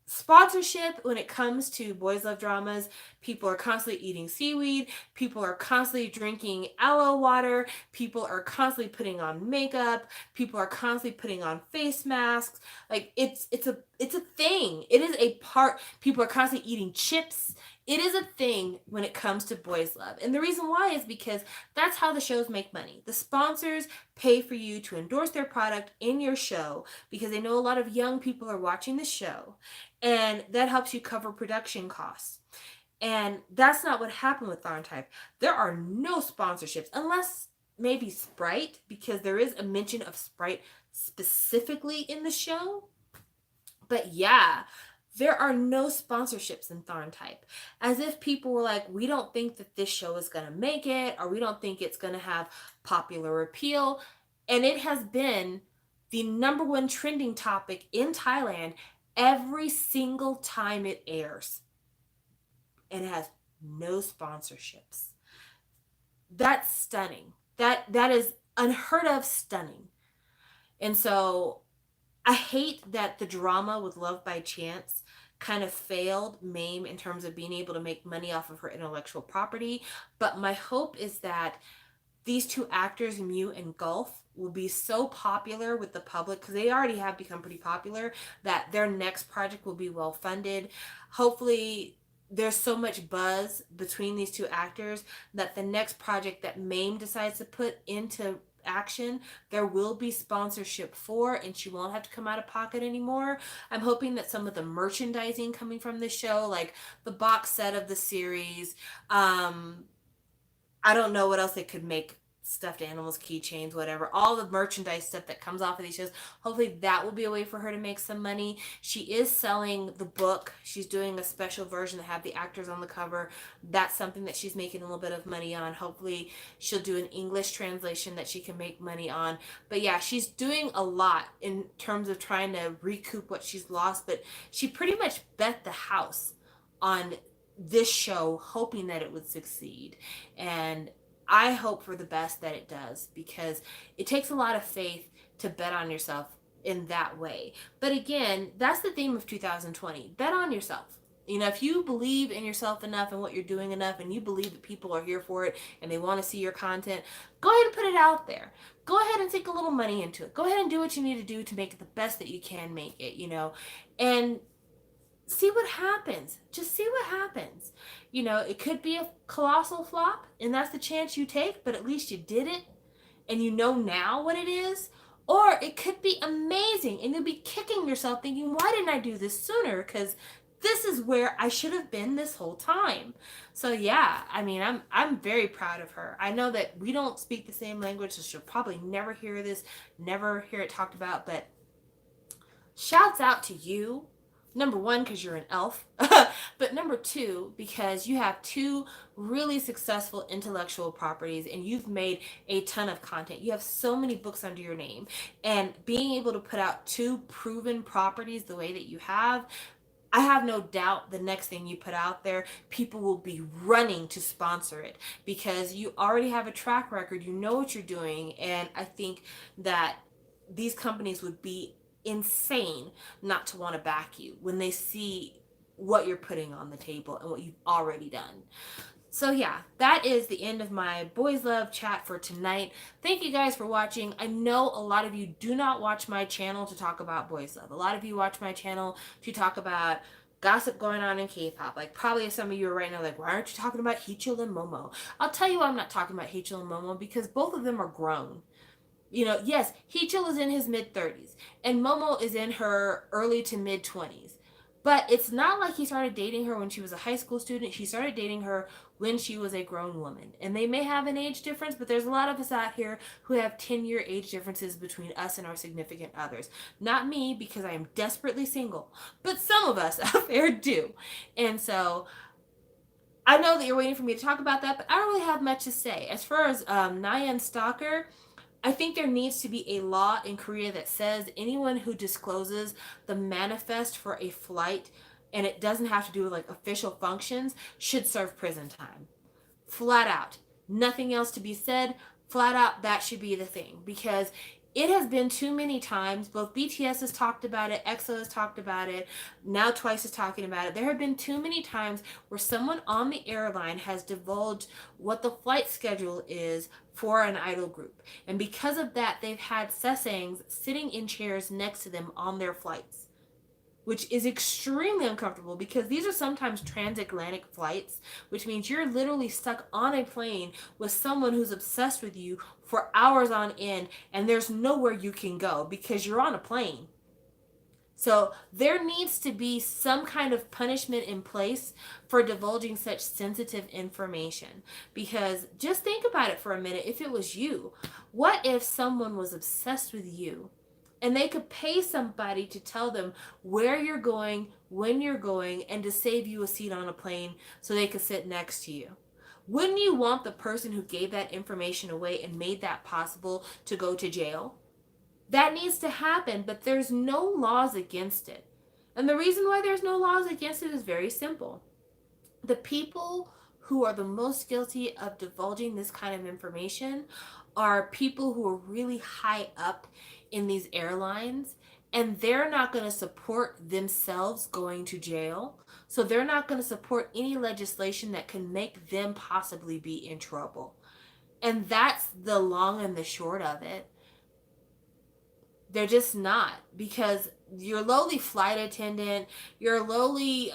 sponsorship when it comes to boys love dramas, people are constantly eating seaweed, people are constantly drinking aloe water, people are constantly putting on makeup, people are constantly putting on face masks. Like it's a thing. It is a part. People are constantly eating chips. It is a thing when it comes to boys love. And the reason why is because that's how the shows make money. The sponsors pay for you to endorse their product in your show because they know a lot of young people are watching the show, and that helps you cover production costs. And that's not what happened with Tharntype. There are no sponsorships unless maybe Sprite, because there is a mention of Sprite specifically in the show. But yeah, there are no sponsorships in Tharn Type. As if people were like, we don't think that this show is going to make it, or we don't think it's going to have popular appeal. And it has been the number one trending topic in Thailand every single time it airs. And it has no sponsorships. That's stunning. That is unheard of stunning. And so I hate that the drama with Love by Chance kind of failed Mame in terms of being able to make money off of her intellectual property. But my hope is that these two actors, Mew and Gulf, will be so popular with the public, because they already have become pretty popular, that their next project will be well funded. Hopefully, there's so much buzz between these two actors that the next project that Mame decides to put into action, there will be sponsorship for, and she won't have to come out of pocket anymore. I'm hoping that some of the merchandising coming from this show, like the box set of the series, I don't know what else they could make, stuffed animals, keychains, whatever, all the merchandise stuff that comes off of these shows, hopefully that will be a way for her to make some money. She is selling the book. She's doing a special version to have the actors on the cover. That's something that she's making a little bit of money on. Hopefully she'll do an English translation that she can make money on. But yeah, she's doing a lot in terms of trying to recoup what she's lost, but she pretty much bet the house on this show, hoping that it would succeed. And I hope for the best that it does, because it takes a lot of faith to bet on yourself in that way. But again, that's the theme of 2020. Bet on yourself. You know, if you believe in yourself enough and what you're doing enough, and you believe that people are here for it and they want to see your content, go ahead and put it out there. Go ahead and sink a little money into it. Go ahead and do what you need to do to make it the best that you can make it, you know. And see what happens. Just see what happens. You know, it could be a colossal flop, and that's the chance you take, but at least you did it, and you know now what it is. Or it could be amazing, and you'll be kicking yourself thinking, why didn't I do this sooner? Because this is where I should have been this whole time. So yeah, I mean, I'm very proud of her. I know that we don't speak the same language, so she'll probably never hear this, never hear it talked about, but shouts out to you. Number one, because you're an elf, but number two, because you have two really successful intellectual properties and you've made a ton of content. You have so many books under your name, and being able to put out two proven properties the way that you have, I have no doubt the next thing you put out there, people will be running to sponsor it, because you already have a track record, you know what you're doing, and I think that these companies would be insane not to want to back you when they see what you're putting on the table and what you've already done. So yeah, that is the end of my Boys Love chat for tonight. Thank you guys for watching. I know a lot of you do not watch my channel to talk about Boys Love. A lot of you watch my channel to talk about gossip going on in K-pop. Like probably some of you are right now like, why aren't you talking about Haechul and Momo? I'll tell you why I'm not talking about Haechul and Momo, because both of them are grown. You know, yes, Haechul is in his mid-30s, and Momo is in her early to mid-20s. But it's not like he started dating her when she was a high school student. He started dating her when she was a grown woman. And they may have an age difference, but there's a lot of us out here who have 10-year age differences between us and our significant others. Not me, because I am desperately single, but some of us out there do. And so I know that you're waiting for me to talk about that, but I don't really have much to say. As far as Nayeon Stalker, I think there needs to be a law in Korea that says anyone who discloses the manifest for a flight, and it doesn't have to do with like official functions, should serve prison time. Flat out. Nothing else to be said. Flat out, that should be the thing. Because it has been too many times, both BTS has talked about it, EXO has talked about it, now Twice is talking about it. There have been too many times where someone on the airline has divulged what the flight schedule is for an idol group. And because of that, they've had sasaengs sitting in chairs next to them on their flights, which is extremely uncomfortable, because these are sometimes transatlantic flights, which means you're literally stuck on a plane with someone who's obsessed with you for hours on end, and there's nowhere you can go because you're on a plane. So there needs to be some kind of punishment in place for divulging such sensitive information. Because just think about it for a minute. If it was you, what if someone was obsessed with you And they could pay somebody to tell them where you're going, when you're going, and to save you a seat on a plane so they could sit next to you. Wouldn't you want the person who gave that information away and made that possible to go to jail? That needs to happen, but there's no laws against it. And the reason why there's no laws against it is very simple. The people who are the most guilty of divulging this kind of information are people who are really high up in these airlines, and they're not going to support themselves going to jail. So they're not going to support any legislation that can make them possibly be in trouble. And that's the long and the short of it. They're just not, because your lowly flight attendant, your lowly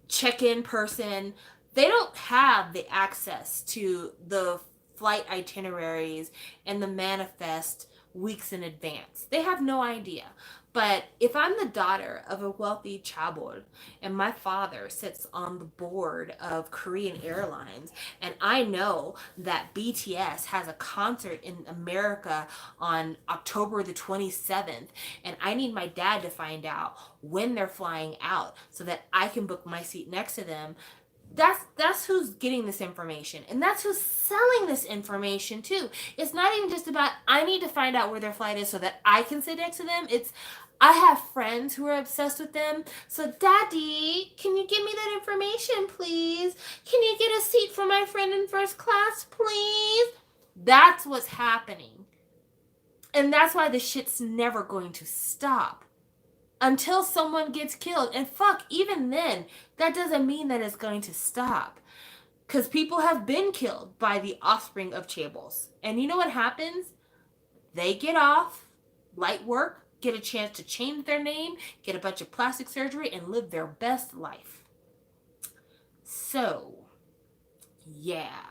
check-in person, they don't have the access to the flight itineraries and the manifest weeks in advance. They have no idea. But if I'm the daughter of a wealthy chaebol and my father sits on the board of Korean Airlines, and I know that BTS has a concert in America on October the 27th, and I need my dad to find out when they're flying out so that I can book my seat next to them, that's who's getting this information, and that's who's selling this information too. It's not even just about I need to find out where their flight is so that I can sit next to them. It's I have friends who are obsessed with them. So, Daddy, can you give me that information, please? Can you get a seat for my friend in first class, please? That's what's happening. And that's why the shit's never going to stop until someone gets killed. And fuck, even then, that doesn't mean that it's going to stop. Because people have been killed by the offspring of chaebols. And you know what happens? They get off, light work, get a chance to change their name, get a bunch of plastic surgery, and live their best life. So, yeah.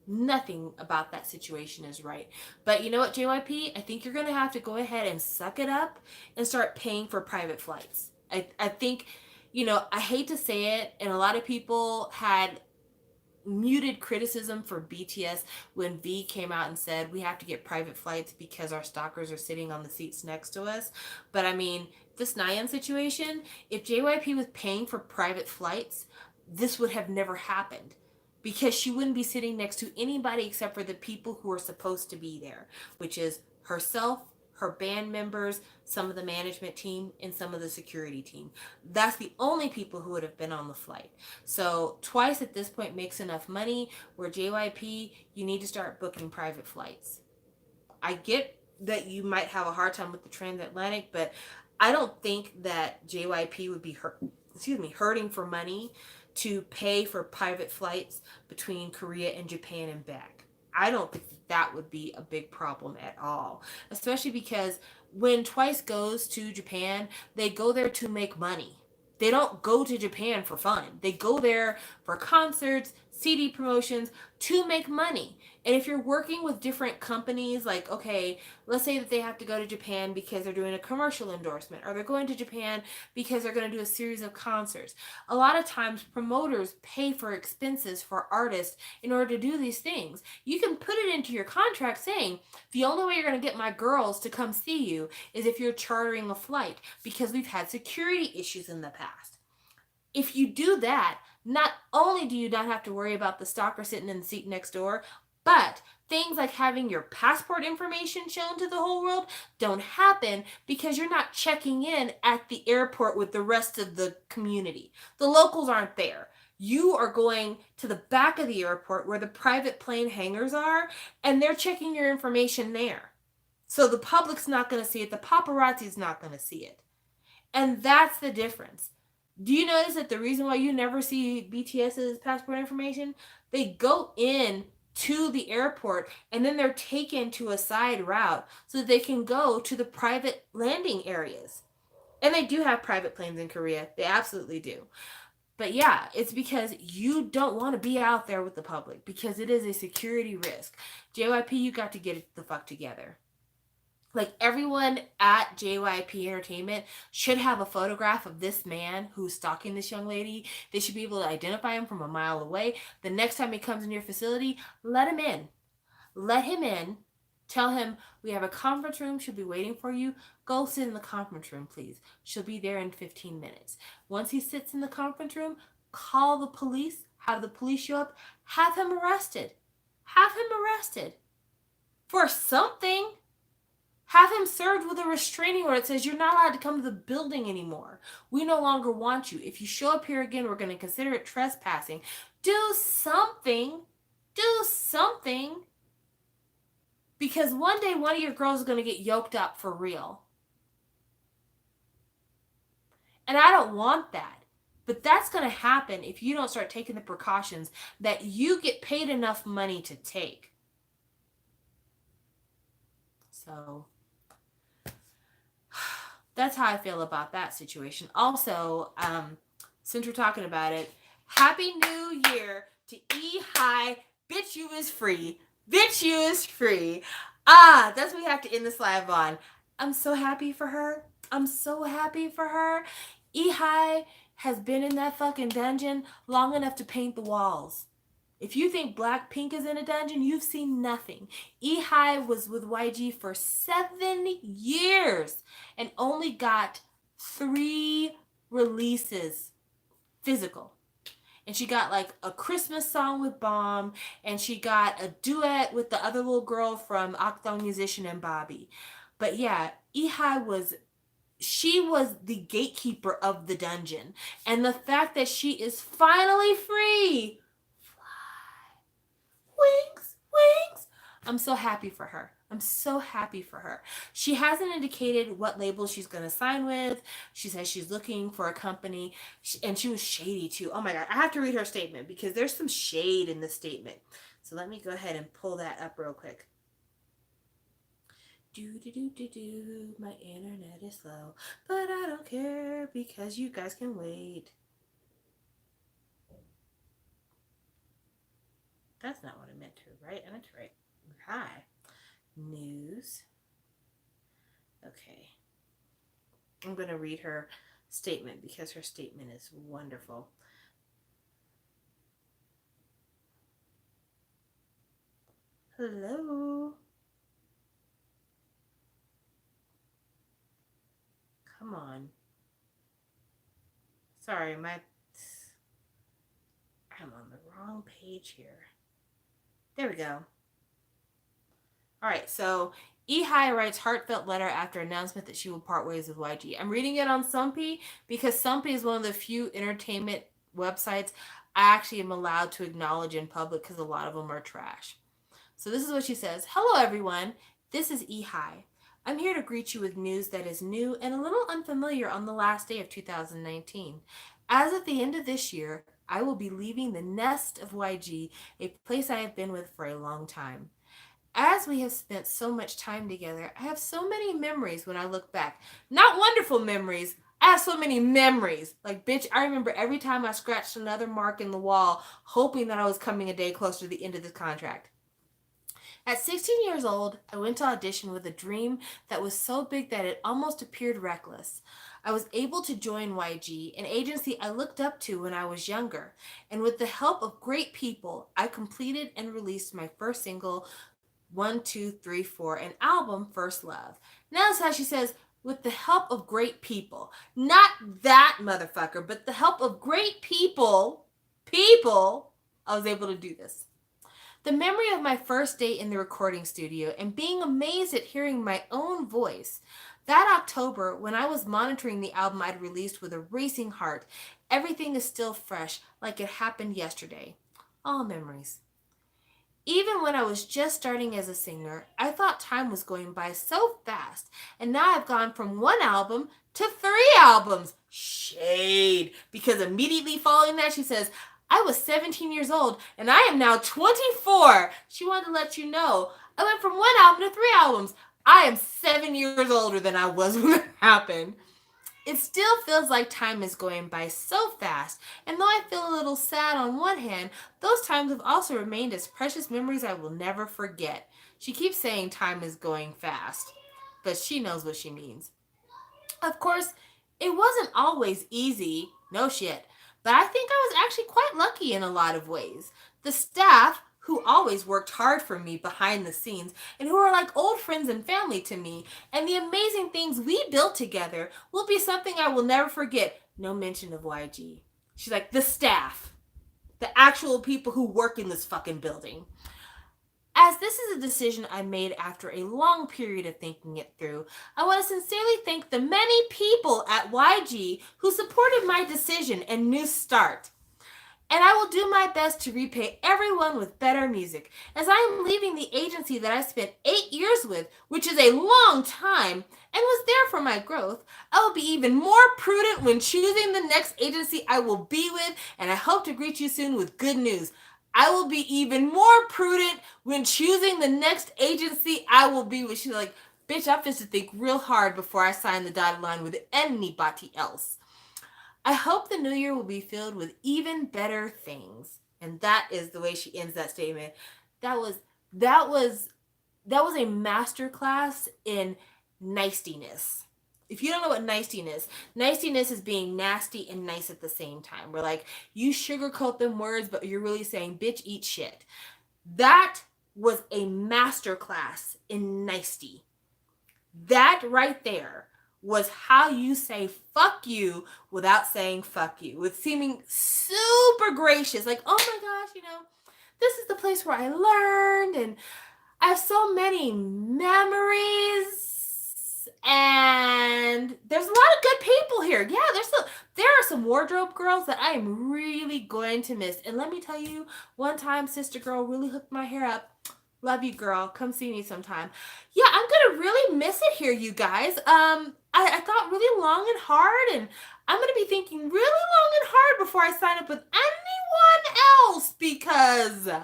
Nothing about that situation is right. But you know what, JYP? I think you're going to have to go ahead and suck it up and start paying for private flights. I think, I hate to say it, and a lot of people had muted criticism for BTS when V came out and said we have to get private flights because our stalkers are sitting on the seats next to us. But I mean, this Nayeon situation, if JYP was paying for private flights, this would have never happened, because she wouldn't be sitting next to anybody except for the people who are supposed to be there, which is herself, her band members, some of the management team, and some of the security team. That's the only people who would have been on the flight. So Twice at this point makes enough money where JYP, you need to start booking private flights. I get that you might have a hard time with the transatlantic, but I don't think that JYP would be hurting for money to pay for private flights between Korea and Japan and back. I don't think that would be a big problem at all, especially because when Twice goes to Japan, they go there to make money. They don't go to Japan for fun. They go there for concerts, CD promotions, to make money. And if you're working with different companies, like, okay, let's say that they have to go to Japan because they're doing a commercial endorsement, or they're going to Japan because they're going to do a series of concerts. A lot of times promoters pay for expenses for artists in order to do these things. You can put it into your contract saying, the only way you're going to get my girls to come see you is if you're chartering a flight, because we've had security issues in the past. If you do that, not only do you not have to worry about the stalker sitting in the seat next door, but things like having your passport information shown to the whole world don't happen because you're not checking in at the airport with the rest of the community. The locals aren't there. You are going to the back of the airport where the private plane hangars are, and they're checking your information there. So the public's not going to see it. The paparazzi's not going to see it. And that's the difference. Do you notice that the reason why you never see BTS's passport information? They go in to the airport and then they're taken to a side route so that they can go to the private landing areas. And they do have private planes in Korea. They absolutely do. But yeah, it's because you don't want to be out there with the public, because it is a security risk. JYP, you got to get it the fuck together. Like, everyone at JYP Entertainment should have a photograph of this man who's stalking this young lady. They should be able to identify him from a mile away. The next time he comes in your facility, let him in. Let him in. Tell him we have a conference room. She'll be waiting for you. Go sit in the conference room, please. She'll be there in 15 minutes. Once he sits in the conference room, call the police. Have the police show up. Have him arrested. Have him arrested for something. Have him served with a restraining order that says you're not allowed to come to the building anymore. We no longer want you. If you show up here again, we're going to consider it trespassing. Do something. Do something. Because one day one of your girls is going to get yoked up for real. And I don't want that. But that's going to happen if you don't start taking the precautions that you get paid enough money to take. So that's how I feel about that situation. Also, since we're talking about it, Happy New Year to E-High. Bitch, you is free. Bitch, you is free. That's what we have to end this live on. I'm so happy for her. I'm so happy for her. E-High has been in that fucking dungeon long enough to paint the walls. If you think Blackpink is in a dungeon, you've seen nothing. E-High was with YG for 7 years and only got 3 releases physical. And she got like a Christmas song with Bomb, and she got a duet with the other little girl from Octone Musician and Bobby. But yeah, E-High was the gatekeeper of the dungeon. And the fact that she is finally free. Wings, wings. I'm so happy for her. I'm so happy for her. She hasn't indicated what label she's going to sign with. She says she's looking for a company. And she was shady too. Oh my God. I have to read her statement because there's some shade in the statement. So let me go ahead and pull that up real quick. My internet is slow, but I don't care because you guys can wait. That's not what I meant to write. I meant to write hi. News. Okay. I'm going to read her statement because her statement is wonderful. Hello. Come on. Sorry, I'm on the wrong page here. There we go. All right, so E-High writes heartfelt letter after announcement that she will part ways with YG. I'm reading it on Sumpy because Sumpy is one of the few entertainment websites I actually am allowed to acknowledge in public because a lot of them are trash. So this is what she says. Hello, everyone. This is E-High. I'm here to greet you with news that is new and a little unfamiliar on the last day of 2019. As of the end of this year, I will be leaving the nest of YG, a place I have been with for a long time. As we have spent so much time together, I have so many memories when I look back. Not wonderful memories. I have so many memories. Like, bitch, I remember every time I scratched another mark in the wall, hoping that I was coming a day closer to the end of this contract. At 16 years old, I went to audition with a dream that was so big that it almost appeared reckless. I was able to join YG, an agency I looked up to when I was younger. And with the help of great people, I completed and released my first single, 1, 2, 3, 4, an album, First Love. Now that's how she says, with the help of great people. Not that motherfucker, but the help of great people, I was able to do this. The memory of my first day in the recording studio and being amazed at hearing my own voice. That October, when I was monitoring the album I'd released with a racing heart, everything is still fresh, like it happened yesterday. All memories. Even when I was just starting as a singer, I thought time was going by so fast, and now I've gone from 1 album to 3 albums. Shade. Because immediately following that, she says, I was 17 years old, and I am now 24. She wanted to let you know. I went from 1 album to 3 albums. I am 7 years older than I was when it happened. It still feels like time is going by so fast, and though I feel a little sad on one hand, those times have also remained as precious memories I will never forget. She keeps saying time is going fast, but she knows what she means. Of course, it wasn't always easy, no shit, but I think I was actually quite lucky in a lot of ways. The staff, who always worked hard for me behind the scenes and who are like old friends and family to me. And the amazing things we built together will be something I will never forget. No mention of YG. She's like, the staff, the actual people who work in this fucking building. As this is a decision I made after a long period of thinking it through, I want to sincerely thank the many people at YG who supported my decision and new start. And I will do my best to repay everyone with better music. As I am leaving the agency that I spent 8 years with, which is a long time, and was there for my growth, I will be even more prudent when choosing the next agency I will be with, and I hope to greet you soon with good news. I will be even more prudent when choosing the next agency I will be with. She's like, bitch, I have to think real hard before I sign the dotted line with anybody else. I hope the new year will be filled with even better things. And that is the way she ends that statement. That was a masterclass in niceness. If you don't know what niceness is being nasty and nice at the same time. We're like, you sugarcoat them words, but you're really saying, bitch, eat shit. That was a masterclass in nicety. That right there was how you say fuck you without saying fuck you, with seeming super gracious, like, oh my gosh, this is the place where I learned, and I have so many memories, and there's a lot of good people here. Yeah, there are some wardrobe girls that I am really going to miss. And let me tell you, one time sister girl really hooked my hair up. Love you, girl. Come see me sometime. Yeah, I'm gonna really miss it here, you guys. I thought really long and hard, and I'm gonna be thinking really long and hard before I sign up with anyone else, because 3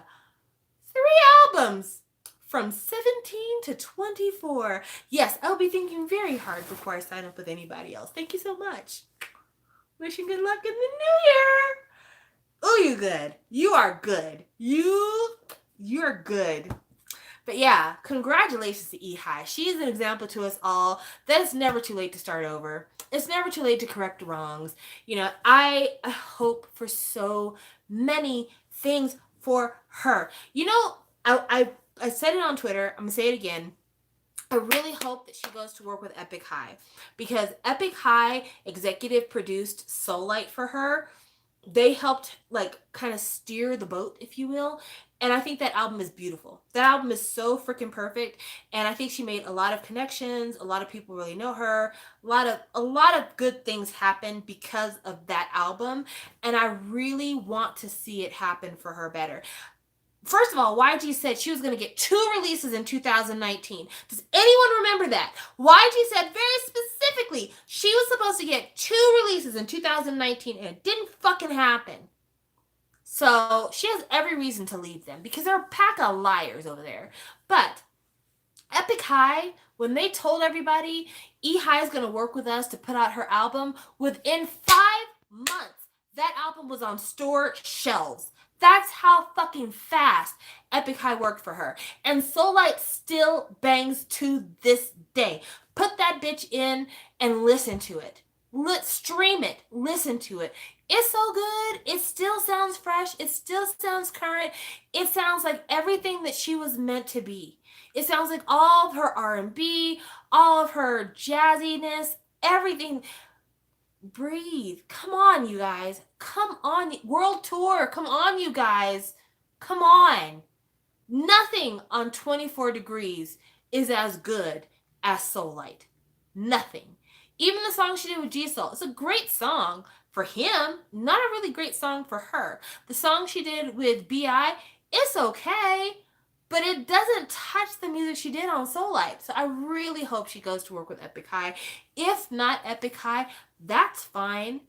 albums from 17 to 24. Yes, I'll be thinking very hard before I sign up with anybody else. Thank you so much. Wishing good luck in the new year. Oh, you good. You are good. You're good. But yeah, congratulations to Ehi. She is an example to us all that it's never too late to start over. It's never too late to correct wrongs. I hope for so many things for her. I said it on Twitter. I'm going to say it again. I really hope that she goes to work with Epic High, because Epic High executive produced Soullight for her. They helped kind of steer the boat, if you will. And I think that album is beautiful. That album is so freaking perfect. And I think she made a lot of connections. A lot of people really know her. A lot of good things happen because of that album. And I really want to see it happen for her better. First of all, YG said she was going to get 2 releases in 2019. Does anyone remember that? YG said very specifically she was supposed to get 2 releases in 2019, and it didn't fucking happen. So she has every reason to leave them, because they're a pack of liars over there. But Epic High, when they told everybody Ehi is going to work with us to put out her album, within 5 months, that album was on store shelves. That's how fucking fast Epic High worked for her. And Soullight still bangs to this day. Put that bitch in and listen to it. Let's stream it. Listen to it. It's so good. It still sounds fresh. It still sounds current. It sounds like everything that she was meant to be. It sounds like all of her R&B, all of her jazziness, everything. Breathe. Come on, you guys. Come on. World tour. Come on, you guys. Come on. Nothing on 24 Degrees is as good as Soullight. Nothing. Even the song she did with G-Soul, it's a great song for him, not a really great song for her. The song she did with B.I., it's okay, but it doesn't touch the music she did on Soullight. So I really hope she goes to work with Epic High. If not Epic High, that's fine.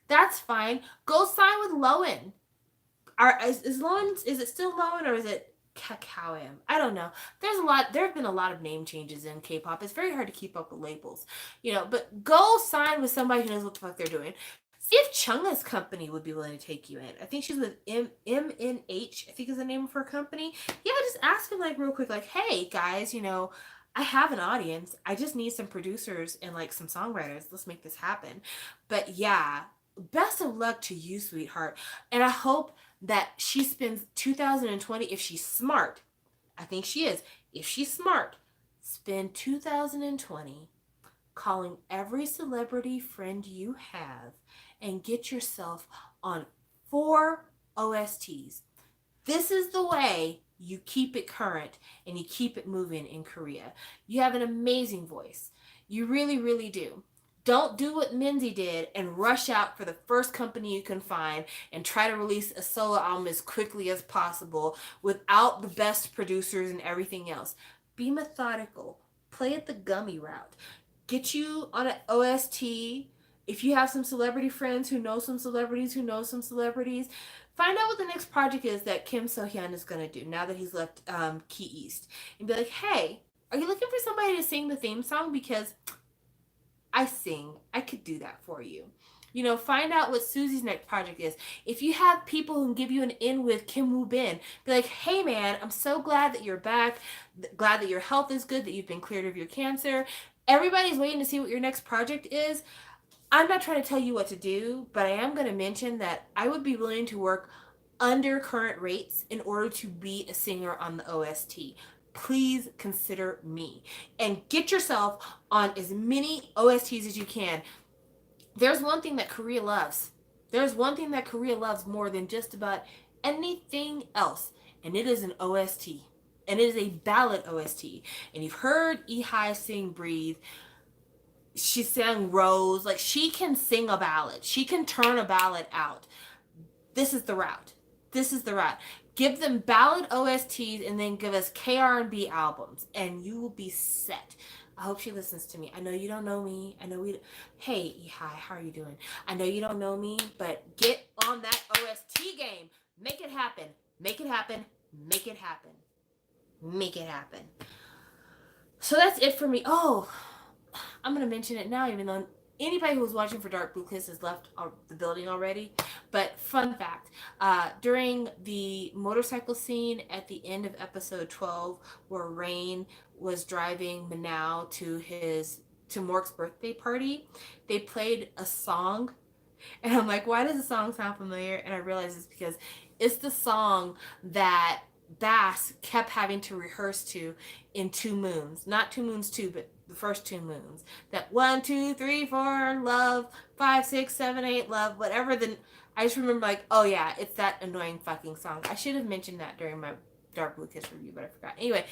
That's fine. Go sign with Lowen. Is Lowen, is it still Lowen, or is it Kakao? I don't know. There have been a lot of name changes in K-pop. It's very hard to keep up with labels, but go sign with somebody who knows what the fuck they're doing. See if Chungha's company would be willing to take you in. I think she's with MNH, I think is the name of her company. Yeah, just ask them real quick, hey guys, I have an audience. I just need some producers and some songwriters. Let's make this happen. But yeah, best of luck to you, sweetheart. And I hope that she spends 2020, if she's smart, I think she is, if she's smart, spend 2020 calling every celebrity friend you have and get yourself on 4 OSTs. This is the way you keep it current and you keep it moving in Korea. You have an amazing voice. You really, really do. Don't do what Minzy did and rush out for the first company you can find and try to release a solo album as quickly as possible without the best producers and everything else. Be methodical. Play it the gummy route. Get you on an OST. If you have some celebrity friends who know some celebrities who know some celebrities, find out what the next project is that Kim So Hyun is going to do now that he's left Key East. And be like, hey, are you looking for somebody to sing the theme song? Because I sing. I could do that for you. You know, find out what Susie's next project is. If you have people who can give you an in with Kim Woo Bin, be like, hey man, I'm so glad that you're back. Glad that your health is good, that you've been cleared of your cancer. Everybody's waiting to see what your next project is. I'm not trying to tell you what to do, but I am going to mention that I would be willing to work under current rates in order to be a singer on the OST. Please consider me and get yourself on as many OSTs as you can. There's one thing that Korea loves. There's one thing that Korea loves more than just about anything else, and it is an OST. And it is a ballad OST. And you've heard Ihai sing Breathe. She sang Rose. Like, she can sing a ballad. She can turn a ballad out. This is the route. This is the route. Give them ballad OSTs and then give us KR&B albums, and you will be set. I hope she listens to me. I know you don't know me. I know we. Hey, hi, how are you doing? I know you don't know me, but get on that OST game. Make it happen. Make it happen. Make it happen. Make it happen. So that's it for me. Oh, I'm going to mention it now, even though anybody who was watching for Dark Blue Kiss has left the building already. But fun fact, during the motorcycle scene at the end of episode 12, where Rain was driving Manao to Mork's birthday party, they played a song. And I'm like, why does the song sound familiar? And I realized it's because it's the song that Bass kept having to rehearse to in 2 Moons. Not 2 Moons 2, but the first 2 Moons. That 1, 2, 3, 4, love, 5, 6, 7, 8, love, whatever. I just remember like, oh yeah, it's that annoying fucking song. I should have mentioned that during my Dark Blue Kiss review, but I forgot. Anyway,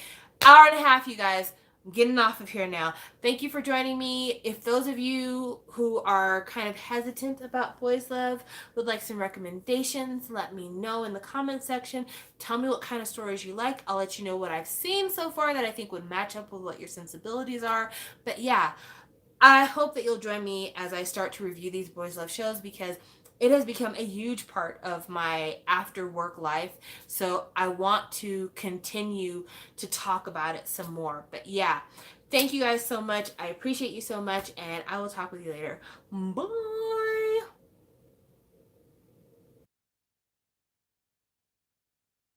hour and a half, you guys. I'm getting off of here now. Thank you for joining me. If those of you who are kind of hesitant about Boys Love would like some recommendations, let me know in the comment section. Tell me what kind of stories you like. I'll let you know what I've seen so far that I think would match up with what your sensibilities are. But yeah, I hope that you'll join me as I start to review these Boys Love shows, because it has become a huge part of my after work life. So I want to continue to talk about it some more. But yeah, thank you guys so much. I appreciate you so much, and I will talk with you later. Bye.